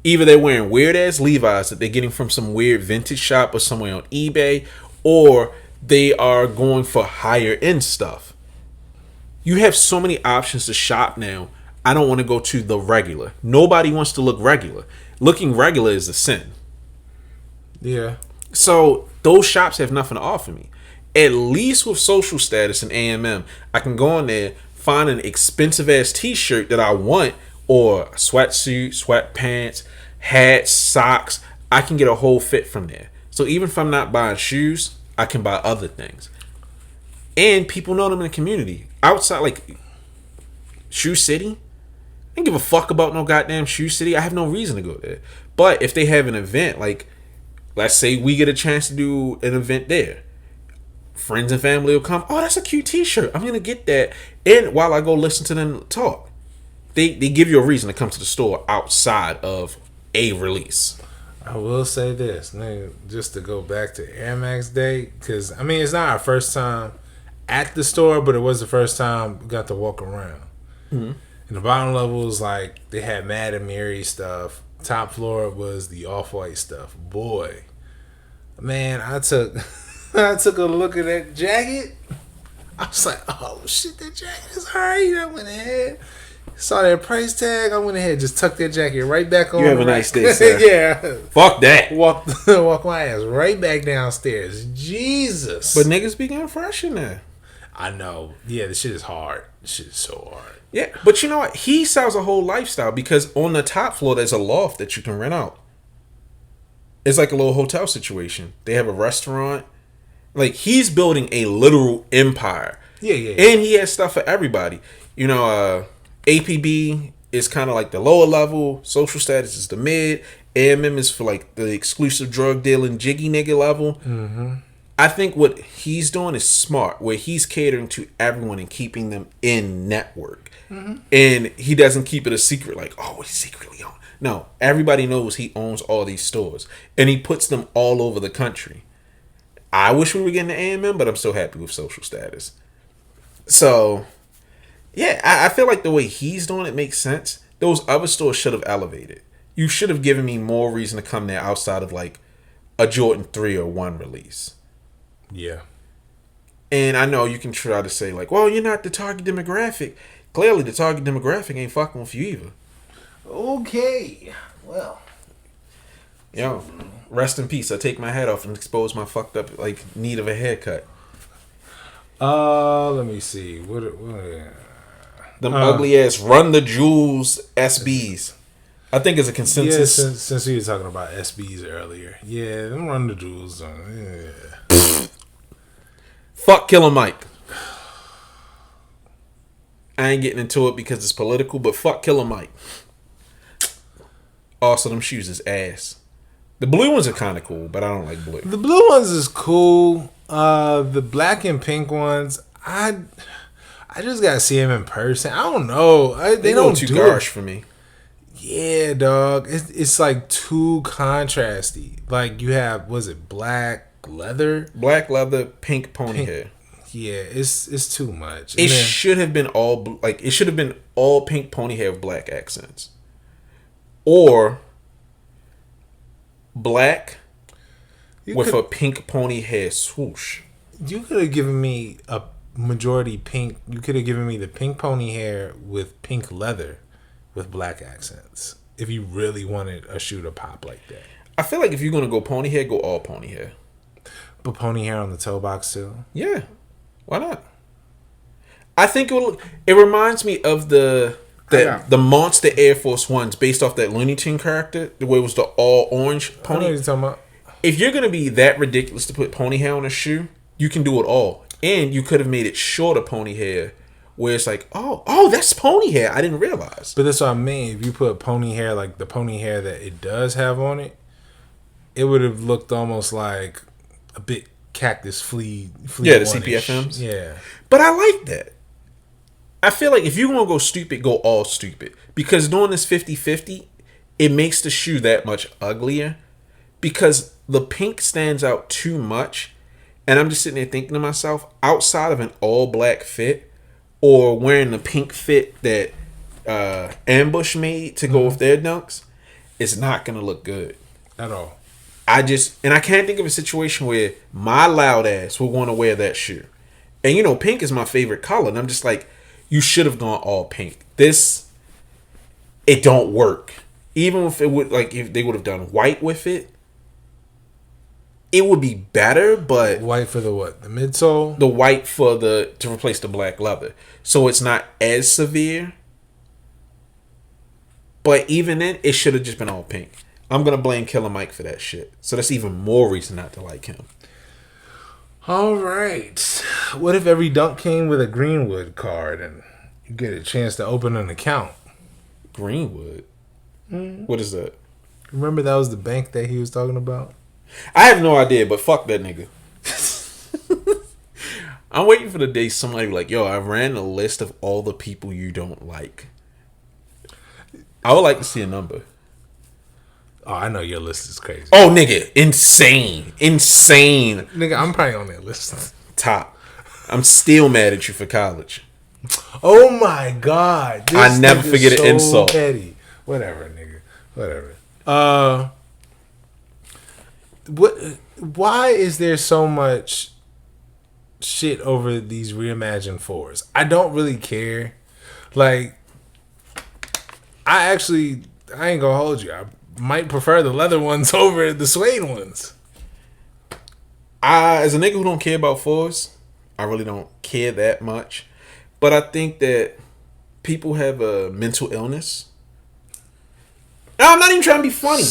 Either they're wearing weird ass Levi's that they're getting from some weird vintage shop or somewhere on eBay, or they are going for higher end stuff. You have so many options to shop now. I don't want to go to the regular. Nobody wants to look regular. Looking regular is a sin. Yeah. So those shops have nothing to offer me. At least with social status and A&M, I can go in there, find an expensive ass t-shirt that I want, or a sweatsuit, sweatpants, hats, socks. I can get a whole fit from there. So even if I'm not buying shoes, I can buy other things. And people know them in the community. Outside, like Shoe City, I don't give a fuck about no goddamn Shoe City. I have no reason to go there. But if they have an event, like let's say we get a chance to do an event there, friends and family will come. Oh, that's a cute t-shirt. I'm going to get that. And while I go listen to them talk, they give you a reason to come to the store outside of a release. I will say this, just to go back to Air Max Day, because, I mean, it's not our first time at the store, but it was the first time we got to walk around. Mm-hmm. And the bottom level was like, they had Mad and Mary stuff. Top floor was the Off-White stuff. Boy, man, I took a look at that jacket. I was like, oh shit, that jacket is alright. I went ahead, saw that price tag. I went ahead, just tucked that jacket right back on. You have a nice day, sir. Yeah. Fuck that. Walk my ass right back downstairs. Jesus. But niggas be getting fresh in there. I know. Yeah, this shit is hard. This shit is so hard. Yeah, but you know what? He sells a whole lifestyle because on the top floor there's a loft that you can rent out. It's like a little hotel situation. They have a restaurant. Like, he's building a literal empire. Yeah. And he has stuff for everybody. You know, APB is kind of like the lower level. Social status is the mid. AMM is for like the exclusive drug dealing jiggy nigga level. Mm-hmm. I think what he's doing is smart, where he's catering to everyone and keeping them in network. And he doesn't keep it a secret like, oh, he secretly owns. No, everybody knows he owns all these stores. And he puts them all over the country. I wish we were getting the AMM, but I'm so happy with social status. So, yeah, I feel like the way he's doing it makes sense. Those other stores should have elevated. You should have given me more reason to come there outside of like a Jordan 3 or 1 release. Yeah. And I know you can try to say like, well, you're not the target demographic. Clearly, the target demographic ain't fucking with you either. Okay. Well. Yo, rest in peace. I take my hat off and expose my fucked up like need of a haircut. Let me see. What Them ugly ass Run the Jewels SBs. I think it's a consensus. Yeah, since we were talking about SBs earlier. Yeah, them Run the Jewels. Yeah. Fuck Killer Mike. I ain't getting into it because it's political, but fuck Killer Mike. Also, them shoes is ass. The blue ones are kind of cool, but I don't like blue. The blue ones is cool. The black and pink ones, I just gotta see them in person. I don't know. They don't too do garish it for me. Yeah, dog. It's like too contrasty. Like you have, was it black leather, pink pony hair. Yeah, it's too much. It should have been all it should have been all pink pony hair with black accents, or black with a pink pony hair swoosh. You could have given me a majority pink. You could have given me the pink pony hair with pink leather with black accents. If you really wanted a shoe to pop like that, I feel like if you're gonna go pony hair, go all pony hair. But pony hair on the toe box too. Yeah. Why not? I think it reminds me of the Monster Air Force Ones based off that Looney Tune character, the way it was the all orange pony. I know what you're talking about. If you're gonna be that ridiculous to put pony hair on a shoe, you can do it all. And you could have made it shorter pony hair, where it's like, oh, that's pony hair. I didn't realize. But that's what I mean. If you put pony hair, like the pony hair that it does have on it, it would have looked almost like a bit cactus flea. Yeah, the CPFMs. Yeah. But I like that. I feel like if you're going to go stupid, go all stupid. Because doing this 50-50, it makes the shoe that much uglier. Because the pink stands out too much. And I'm just sitting there thinking to myself, outside of an all black fit, or wearing the pink fit that Ambush made to go with their dunks, it's not going to look good. At all. I can't think of a situation where my loud ass will want to wear that shoe. And pink is my favorite color. And I'm just like, you should have gone all pink. It don't work. Even if if they would have done white with it, it would be better, but white for the what? The midsole? The white to replace the black leather. So it's not as severe. But even then, it should have just been all pink. I'm going to blame Killer Mike for that shit. So that's even more reason not to like him. All right. What if every dunk came with a Greenwood card and you get a chance to open an account? Greenwood? What is that? Remember that was the bank that he was talking about? I have no idea, but fuck that nigga. I'm waiting for the day somebody be like, yo, I ran a list of all the people you don't like. I would like to see a number. Oh, I know your list is crazy. Oh, nigga. Insane. Nigga, I'm probably on that list. Top. I'm still mad at you for college. Oh, my God. I never forget an insult. Petty. Whatever, nigga. Whatever. Why is there so much shit over these reimagined 4s? I don't really care. Like, I ain't gonna hold you. I might prefer the leather ones over the suede ones. As a nigga who don't care about 4s, I really don't care that much. But I think that people have a mental illness. I'm not even trying to be funny.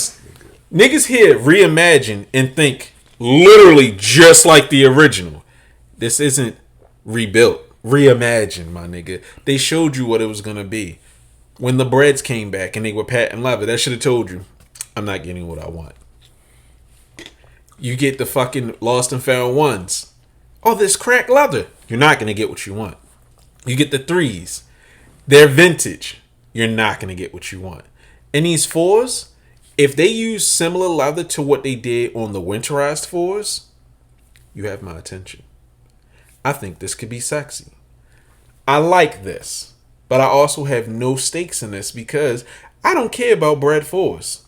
Niggas here reimagine and think literally just like the original. This isn't rebuilt. Reimagine, my nigga. They showed you what it was gonna be. When the breads came back and they were patent leather, that should have told you, I'm not getting what I want. You get the fucking lost and found ones. Oh, this cracked leather. You're not going to get what you want. You get the 3s. They're vintage. You're not going to get what you want. And these 4s, if they use similar leather to what they did on the winterized 4s, you have my attention. I think this could be sexy. I like this. But I also have no stakes in this because I don't care about bread 4s.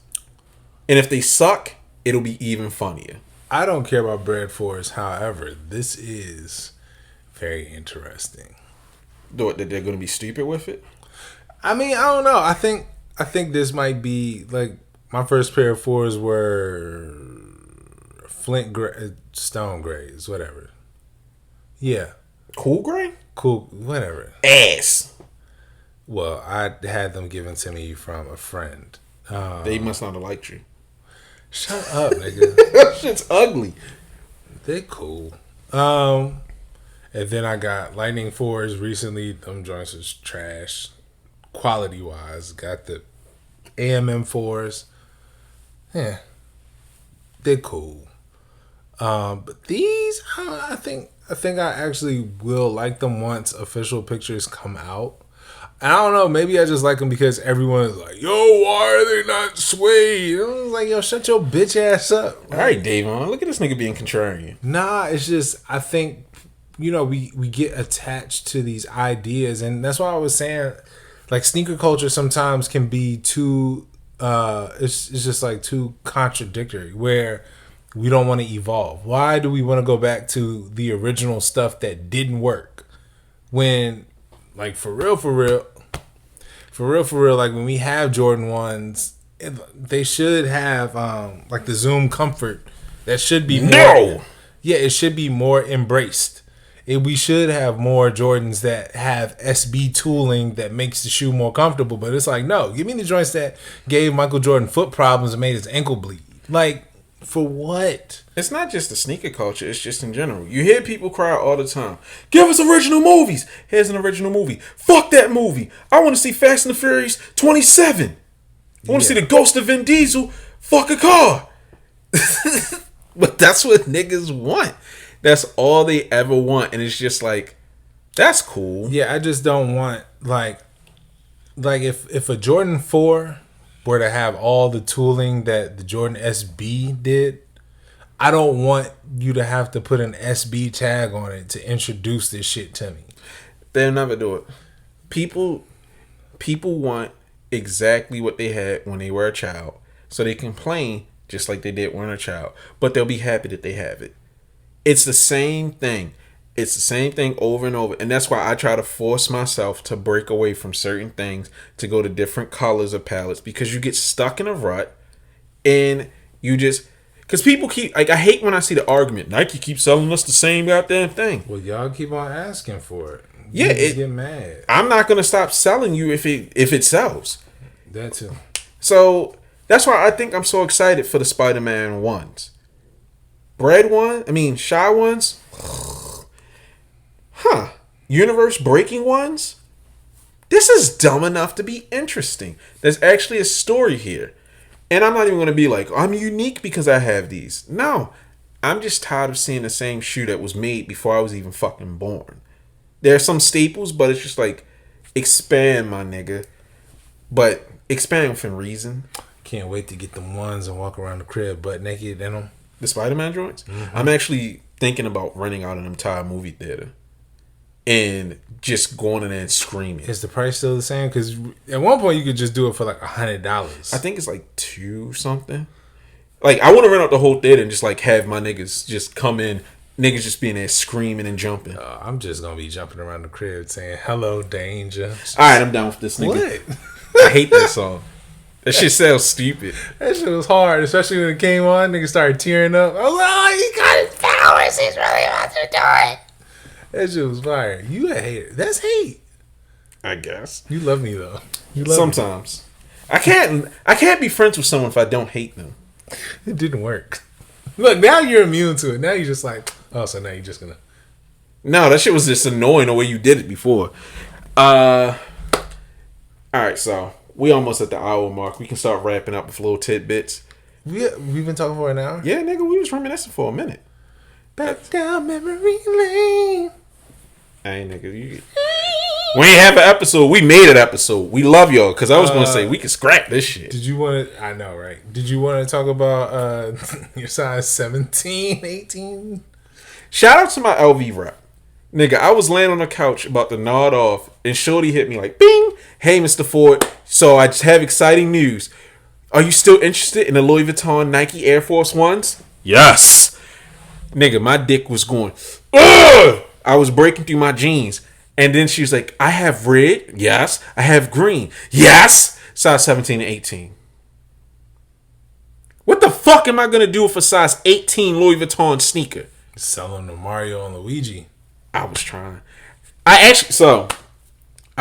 And if they suck, it'll be even funnier. I don't care about bread 4s. However, this is very interesting. That they're going to be stupid with it? I mean, I don't know. I think this might be like my first pair of 4s were stone grays, whatever. Yeah. Cool gray? Cool, whatever. Ass. Well, I had them given to me from a friend. They must not have liked you. Shut up, nigga. That shit's ugly. They're cool. And then I got Lightning 4s recently. Them joints was trash. Quality wise. Got the AMM 4s. Yeah. They're cool. But these, I think I actually will like them once official pictures come out. And I don't know, maybe I just like them because everyone is like, yo, why are they not suede? And I was like, yo, shut your bitch ass up. All right, Davon, look at this nigga being contrarian. Nah, it's just, I think, we get attached to these ideas. And that's why I was saying, like, sneaker culture sometimes can be too, it's just like too contradictory where we don't want to evolve. Why do we want to go back to the original stuff that didn't work? When, like, for real, like when we have Jordan 1s, they should have like the Zoom Comfort. That should be more, yeah, it should be more embraced. We should have more Jordans that have SB tooling that makes the shoe more comfortable. But it's like, no, give me the joints that gave Michael Jordan foot problems and made his ankle bleed. Like, for what? It's not just the sneaker culture, it's just in general. You hear people cry all the time, give us original movies. Here's an original movie. Fuck that movie. I want to see Fast and the Furious 27. I want to see the ghost of Vin Diesel fuck a car. But that's what niggas want. That's all they ever want. And it's just like, that's cool. Yeah, I just don't want, like if a Jordan 4 were to have all the tooling that the Jordan SB did, I don't want you to have to put an SB tag on it to introduce this shit to me. They'll never do it. People want exactly what they had when they were a child. So they complain just like they did when they were a child. But they'll be happy that they have it. It's the same thing. It's the same thing over and over. And that's why I try to force myself to break away from certain things, to go to different colors or palettes, because you get stuck in a rut and you just... Because people keep... Like, I hate when I see the argument, Nike keeps selling us the same goddamn thing. Well, y'all keep on asking for it. Yeah, it get mad. I'm not going to stop selling you if it sells. That too. So, that's why I think I'm so excited for the Spider-Man ones. Shy ones... Universe breaking ones? This is dumb enough to be interesting. There's actually a story here. And I'm not even going to be like, I'm unique because I have these. No. I'm just tired of seeing the same shoe that was made before I was even fucking born. There are some staples, but it's just like, expand, my nigga. But expand within reason. Can't wait to get them ones and walk around the crib butt naked in them. The Spider-Man joints? Mm-hmm. I'm actually thinking about renting out an entire movie theater and just going in there and screaming. Is the price still the same? Because at one point you could just do it for like $100. I think it's like $2 something. Like, I want to rent out the whole theater and just like have my niggas just come in, niggas just being there screaming and jumping. I'm just gonna be jumping around the crib saying hello danger. Alright, I'm down with this nigga. What? I hate that song. That shit sounds stupid. That shit was hard, especially when it came on. Niggas started tearing up. Oh, he got his powers. He's really about to do it. That shit was fire. You a hater. That's hate. I guess. You love me though. You love sometimes. Me. I can't be friends with someone if I don't hate them. It didn't work. Look, now you're immune to it. Now you're just like, oh, so now you're just gonna. No, that shit was just annoying the way you did it before. Alright, so we almost at the hour mark. We can start wrapping up with little tidbits. We've been talking for an hour? Yeah, nigga, we was reminiscing for a minute. Back down memory lane. Hey, nigga, we ain't have an episode. We made an episode. We love y'all. Because I was going to say, we can scrap this shit. Did you want to... I know, right? Did you want to talk about your size 17, 18? Shout out to my LV rep. Nigga, I was laying on the couch about to nod off, and Shorty hit me like, bing! Hey, Mr. Ford. So I just have exciting news. Are you still interested in the Louis Vuitton Nike Air Force Ones? Yes! Nigga, my dick was going, ugh! I was breaking through my jeans. And then she was like, I have red. Yes. I have green. Yes. Size 17 and 18. What the fuck am I going to do with a size 18 Louis Vuitton sneaker? Sell them to Mario and Luigi. I was trying. I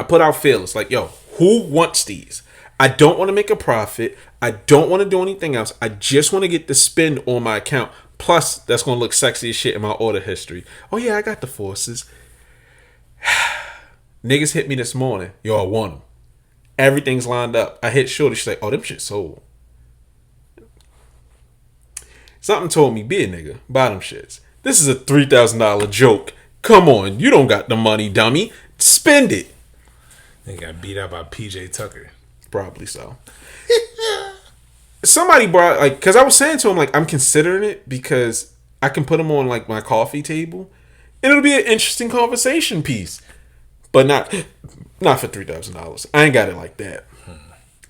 put out feelers like, yo, who wants these? I don't want to make a profit. I don't want to do anything else. I just want to get the spend on my account. Plus, that's going to look sexy as shit in my order history. Oh, yeah, I got the forces. Niggas hit me this morning. Yo, I want them. Everything's lined up. I hit Shorty. She's like, oh, them shit sold. Something told me, be a nigga. Buy them shits. This is a $3,000 joke. Come on. You don't got the money, dummy. Spend it. They got beat up by PJ Tucker. Probably so. Somebody brought, like, because I was saying to him, like, I'm considering it because I can put them on, like, my coffee table. And it'll be an interesting conversation piece. But not for $3,000. I ain't got it like that.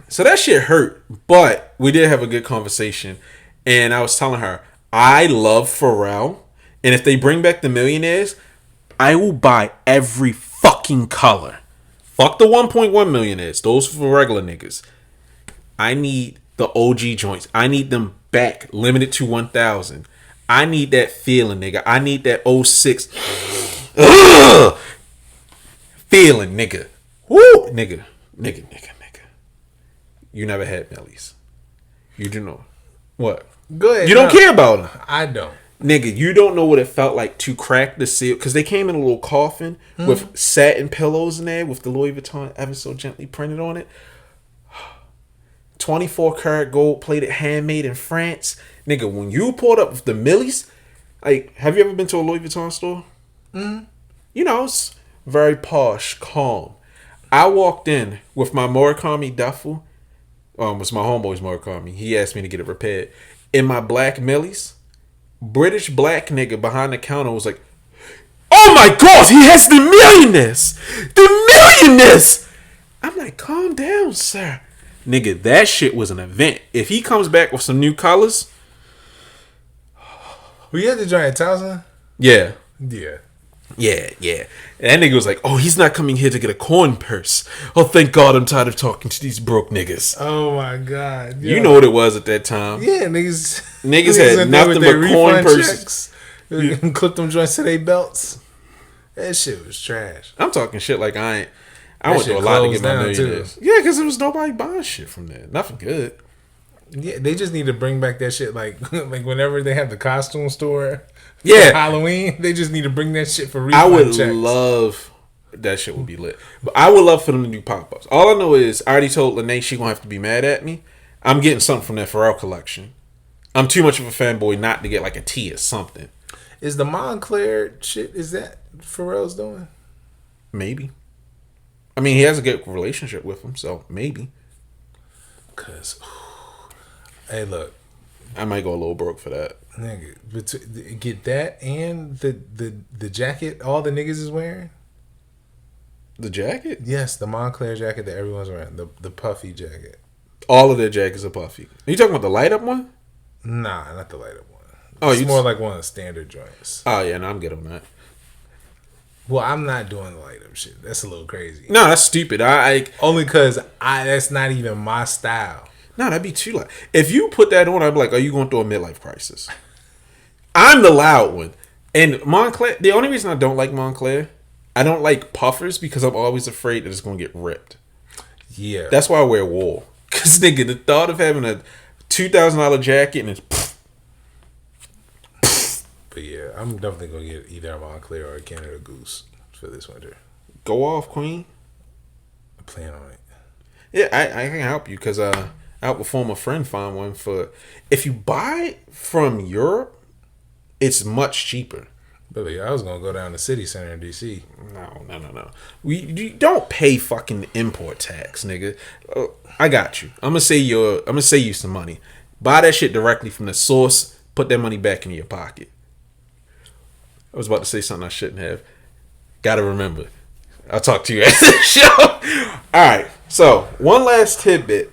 So that shit hurt. But we did have a good conversation. And I was telling her, I love Pharrell. And if they bring back the Millionaires, I will buy every fucking color. Fuck the 1.1 millionaires. Those for regular niggas. I need the OG joints. I need them back. Limited to 1,000. I need that feeling, nigga. I need that '06 feeling, nigga. Woo! Nigga. You never had Mellies. You do know. What? Go ahead. You don't care about them. I don't. Nigga, you don't know what it felt like to crack the seal. Because they came in a little coffin with satin pillows in there with the Louis Vuitton ever so gently printed on it. 24 karat gold plated, handmade in France. Nigga, when you pulled up with the Millies, like, have you ever been to a Louis Vuitton store? Mm-hmm. You know, it's very posh, calm. I walked in with my Murakami duffel. It was my homeboy's Murakami. He asked me to get it repaired. In my black Millies, British black nigga behind the counter was like, oh my God, he has the Millionaires! The Millionaires! I'm like, calm down, sir. Nigga, that shit was an event. If he comes back with some new colors. Were you at the giant Towson? Yeah. Yeah. Yeah. That nigga was like, oh, he's not coming here to get a coin purse. Oh, thank God I'm tired of talking to these broke niggas. Oh my God. Yo. You know what it was at that time. Yeah, niggas had nothing but coin purses. Clip them joints to their belts. That shit was trash. I'm talking shit like I went through a lot to get my Millionaires. Yeah, because there was nobody buying shit from there. Nothing good. Yeah, they just need to bring back that shit like whenever they have the costume store. Yeah, Halloween. They just need to bring that shit for refund I would checks. love that shit would be lit, but I would love for them to do pop ups. All I know is I already told Lene she gonna have to be mad at me. I'm getting something from that Pharrell collection. I'm too much of a fanboy not to get like a tee or something. Is the Montclair shit? Is that Pharrell's doing? Maybe. I mean, he has a good relationship with him, so maybe. Cause, hey, look, I might go a little broke for that. Nigga, get that and the jacket all the niggas is wearing. The jacket? Yes, the Montclair jacket that everyone's wearing. The puffy jacket. All of their jackets are puffy. Are you talking about the light up one? Nah, not the light up one. Oh, it's more like one of the standard joints. Oh yeah, no, I'm good on that. Well, I'm not doing the light up shit. That's a little crazy. No, that's stupid. I only because that's not even my style. No, that'd be too loud. If you put that on, I'd be like, are you going through a midlife crisis? I'm the loud one. And Montclair, the only reason I don't like Montclair, I don't like puffers because I'm always afraid that it's going to get ripped. Yeah. That's why I wear wool. Because, nigga, the thought of having a $2,000 jacket and it's... But yeah, I'm definitely going to get either a Montclair or a Canada Goose for this winter. Go off, queen. I plan on it. Yeah, I can help you because outperform a friend find one for. If you buy it from Europe, it's much cheaper. Billy, I was gonna go down to City Center in DC. No. You don't pay fucking import tax, nigga. I got you. I'm gonna save you some money. Buy that shit directly from the source. Put that money back in your pocket. I was about to say something I shouldn't have. Gotta remember. I'll talk to you after the show. Alright, so one last tidbit.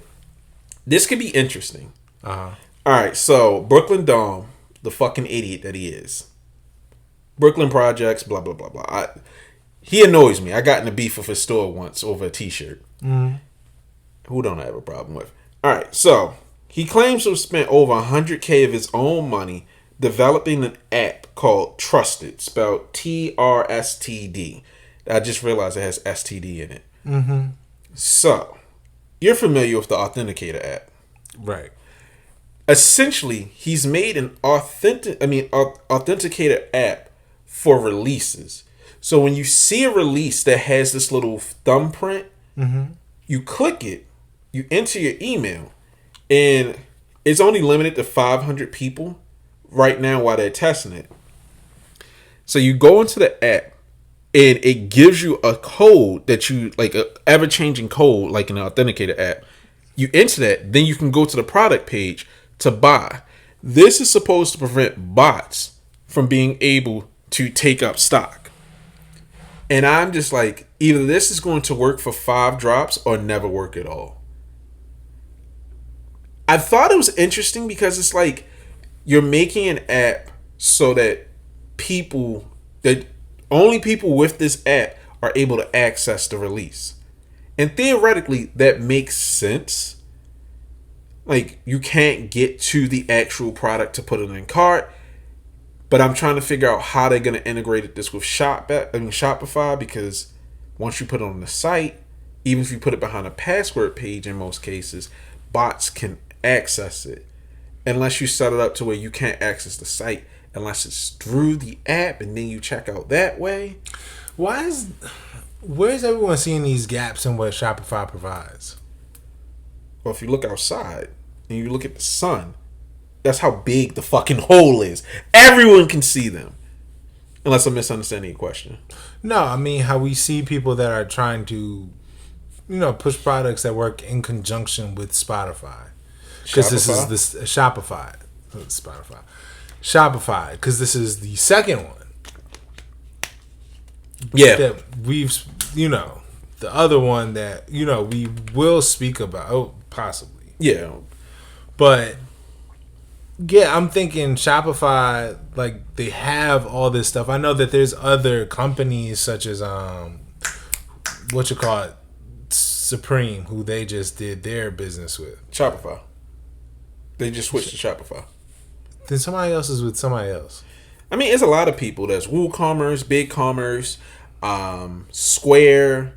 This could be interesting. Alright, so Brooklyn Dom, the fucking idiot that he is. Brooklyn Projects, blah, blah, blah, blah. He annoys me. I got in a beef with his store once over a t-shirt. Who don't I have a problem with? Alright, so he claims to have spent over $100K of his own money developing an app called TRSTD, spelled TRSTD. I just realized it has STD in it. So, you're familiar with the Authenticator app. Right. Essentially, he's made an Authenticator app for releases. So when you see a release that has this little thumbprint, you click it, you enter your email, and it's only limited to 500 people right now while they're testing it. So you go into the app, and it gives you a code that you, like an ever-changing code, like an Authenticator app. You enter that, then you can go to the product page to buy. This is supposed to prevent bots from being able to take up stock. And I'm just like, either this is going to work for 5 drops or never work at all. I thought it was interesting because it's like you're making an app so that only people with this app are able to access the release. And theoretically, that makes sense. Like, you can't get to the actual product to put it in cart. But I'm trying to figure out how they're going to integrate this with Shopify, because once you put it on the site, even if you put it behind a password page in most cases, bots can access it. Unless you set it up to where you can't access the site unless it's through the app and then you check out that way. Where's everyone seeing these gaps in what Shopify provides? Well, if you look outside and you look at the sun, that's how big the fucking hole is. Everyone can see them. Unless I'm misunderstanding your question. No, I mean how we see people that are trying to, push products that work in conjunction with Spotify. Because this is this Shopify. Shopify, because this is the second one. Yeah. That we've, the other one that, we will speak about, possibly. Yeah. But, yeah, I'm thinking Shopify, like, they have all this stuff. I know that there's other companies such as, Supreme, who they just did their business with. Shopify. They just switched to Shopify. Then somebody else is with somebody else. I mean, it's a lot of people. There's WooCommerce, BigCommerce, Square.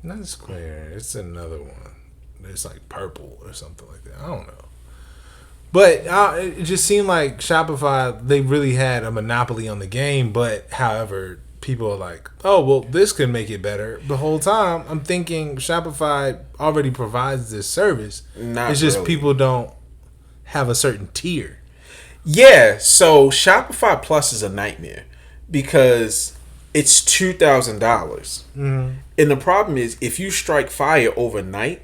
Not Square. It's another one. It's like Purple or something like that. I don't know. But it just seemed like Shopify, they really had a monopoly on the game. But, however, people are like, oh, well, this could make it better. The whole time, I'm thinking Shopify already provides this service. It's just really. People don't have a certain tier. Yeah, so Shopify Plus is a nightmare because it's $2,000. Mm-hmm. And the problem is, if you strike fire overnight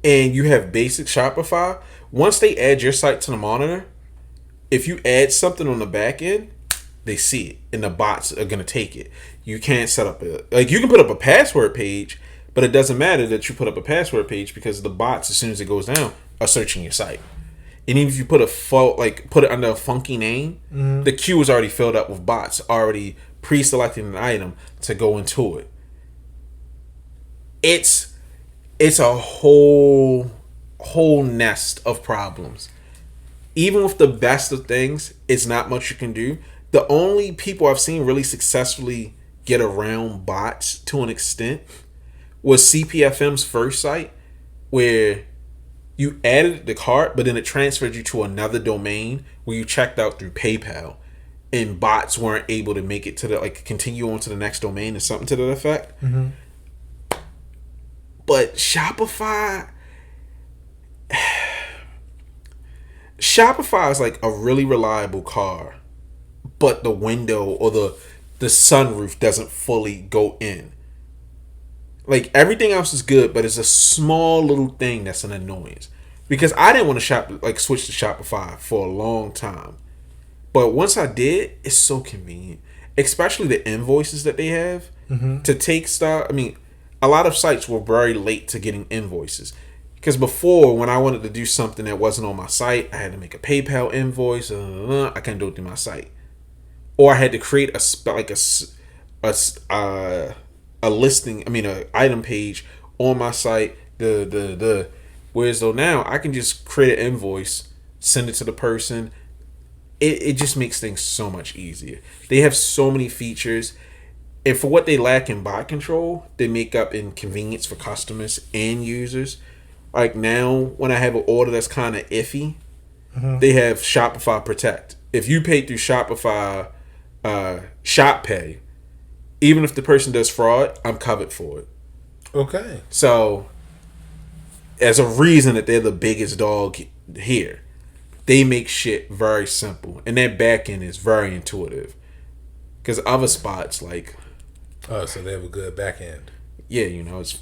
and you have basic Shopify, once they add your site to the monitor, if you add something on the back end, they see it and the bots are going to take it. You can't set up you can put up a password page, but it doesn't matter that you put up a password page because the bots, as soon as it goes down, are searching your site. And even if you put put it under a funky name, the queue is already filled up with bots already pre-selecting an item to go into it. It's a whole nest of problems. Even with the best of things, it's not much you can do. The only people I've seen really successfully get around bots to an extent was CPFM's first site, where you added the cart, but then it transferred you to another domain where you checked out through PayPal, and bots weren't able to make it to continue on to the next domain or something to that effect. Mm-hmm. But Shopify, Shopify is like a really reliable car, but the window or the sunroof doesn't fully go in. Like everything else is good, but it's a small little thing that's an annoyance. Because I didn't want to switch to Shopify for a long time. But once I did, it's so convenient. Especially the invoices that they have to take stuff. I mean, a lot of sites were very late to getting invoices. Because before, when I wanted to do something that wasn't on my site, I had to make a PayPal invoice. I couldn't do it through my site, or I had to create a listing. I mean, an item page on my site. Whereas though now I can just create an invoice, send it to the person. It just makes things so much easier. They have so many features, and for what they lack in bot control, they make up in convenience for customers and users. Like now, when I have an order that's kind of iffy, they have Shopify Protect. If you pay through Shopify Shop Pay, even if the person does fraud, I'm covered for it. Okay. So, as a reason that they're the biggest dog here, they make shit very simple, and their back end is very intuitive. Because other spots like, oh, so they have a good back end. Yeah, you know it's.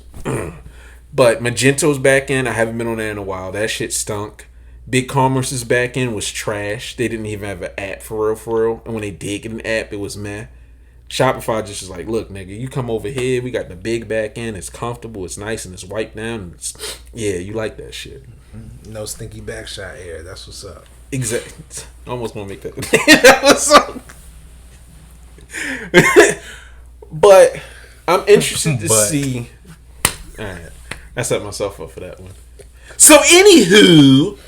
But Magento's back end, I haven't been on there in a while. That shit stunk. BigCommerce's back end was trash. They didn't even have an app for real. And when they did get an app, it was meh. Shopify just was like, look, nigga, you come over here. We got the big back end. It's comfortable. It's nice and it's wiped down. Yeah, you like that shit. No stinky backshot air. That's what's up. Exactly. I almost want to make that. That was so. But I'm interested to see. All right. I set myself up for that one. So, anywho,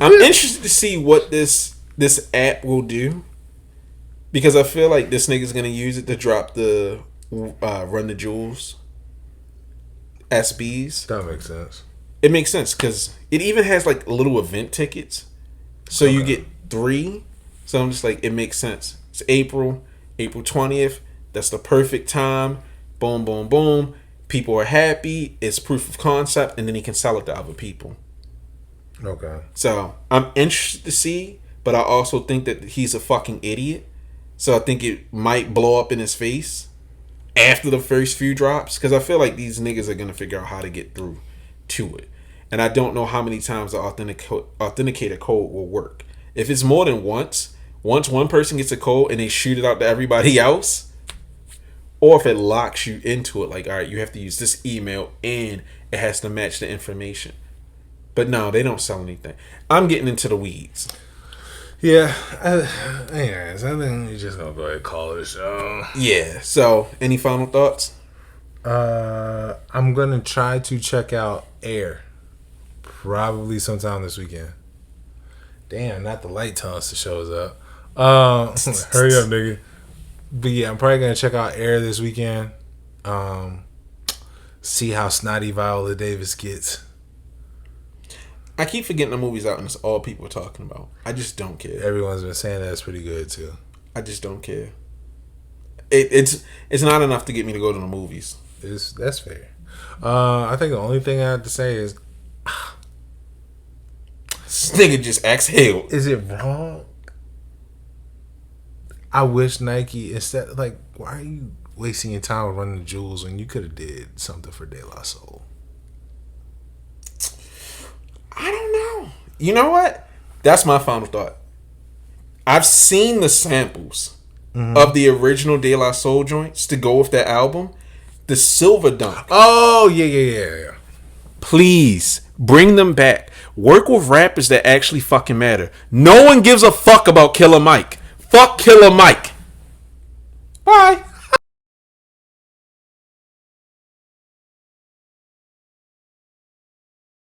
I'm interested to see what this app will do, because I feel like this nigga's gonna use it to drop the Run the Jewels SBs. That makes sense. It makes sense because it even has like little event tickets, so you get 3. So I'm just like, it makes sense. It's April 20th. That's the perfect time. Boom, boom, boom. People are happy. It's proof of concept, and then he can sell it to other people. Okay. So I'm interested to see, but I also think that he's a fucking idiot. So I think it might blow up in his face after the first few drops, because I feel like these niggas are gonna figure out how to get through to it, and I don't know how many times the authenticator code will work. If it's more than once one person gets a code and they shoot it out to everybody else. Or if it locks you into it, like, all right, you have to use this email and it has to match the information. But no, they don't sell anything. I'm getting into the weeds. Yeah. Anyways, I think we're just going to go ahead and call it a show. Yeah. So, any final thoughts? I'm going to try to check out Air. Probably sometime this weekend. Damn, not the light telling us the show's up. Hurry up, nigga. But yeah, I'm probably gonna check out Air this weekend. See how snotty Viola Davis gets. I keep forgetting the movie's out and it's all people are talking about. I just don't care. Everyone's been saying that's pretty good too. I just don't care. It's not enough to get me to go to the movies. That's fair. I think the only thing I have to say is, this nigga just exhaled. Is it wrong? I wish Nike, instead, like, why are you wasting your time with Running the Jewels when you could have did something for De La Soul? I don't know. You know what? That's my final thought. I've seen the samples of the original De La Soul joints to go with that album. The Silver Dunk. Oh, yeah. Please, bring them back. Work with rappers that actually fucking matter. No one gives a fuck about Killer Mike. Fuck Killer Mike.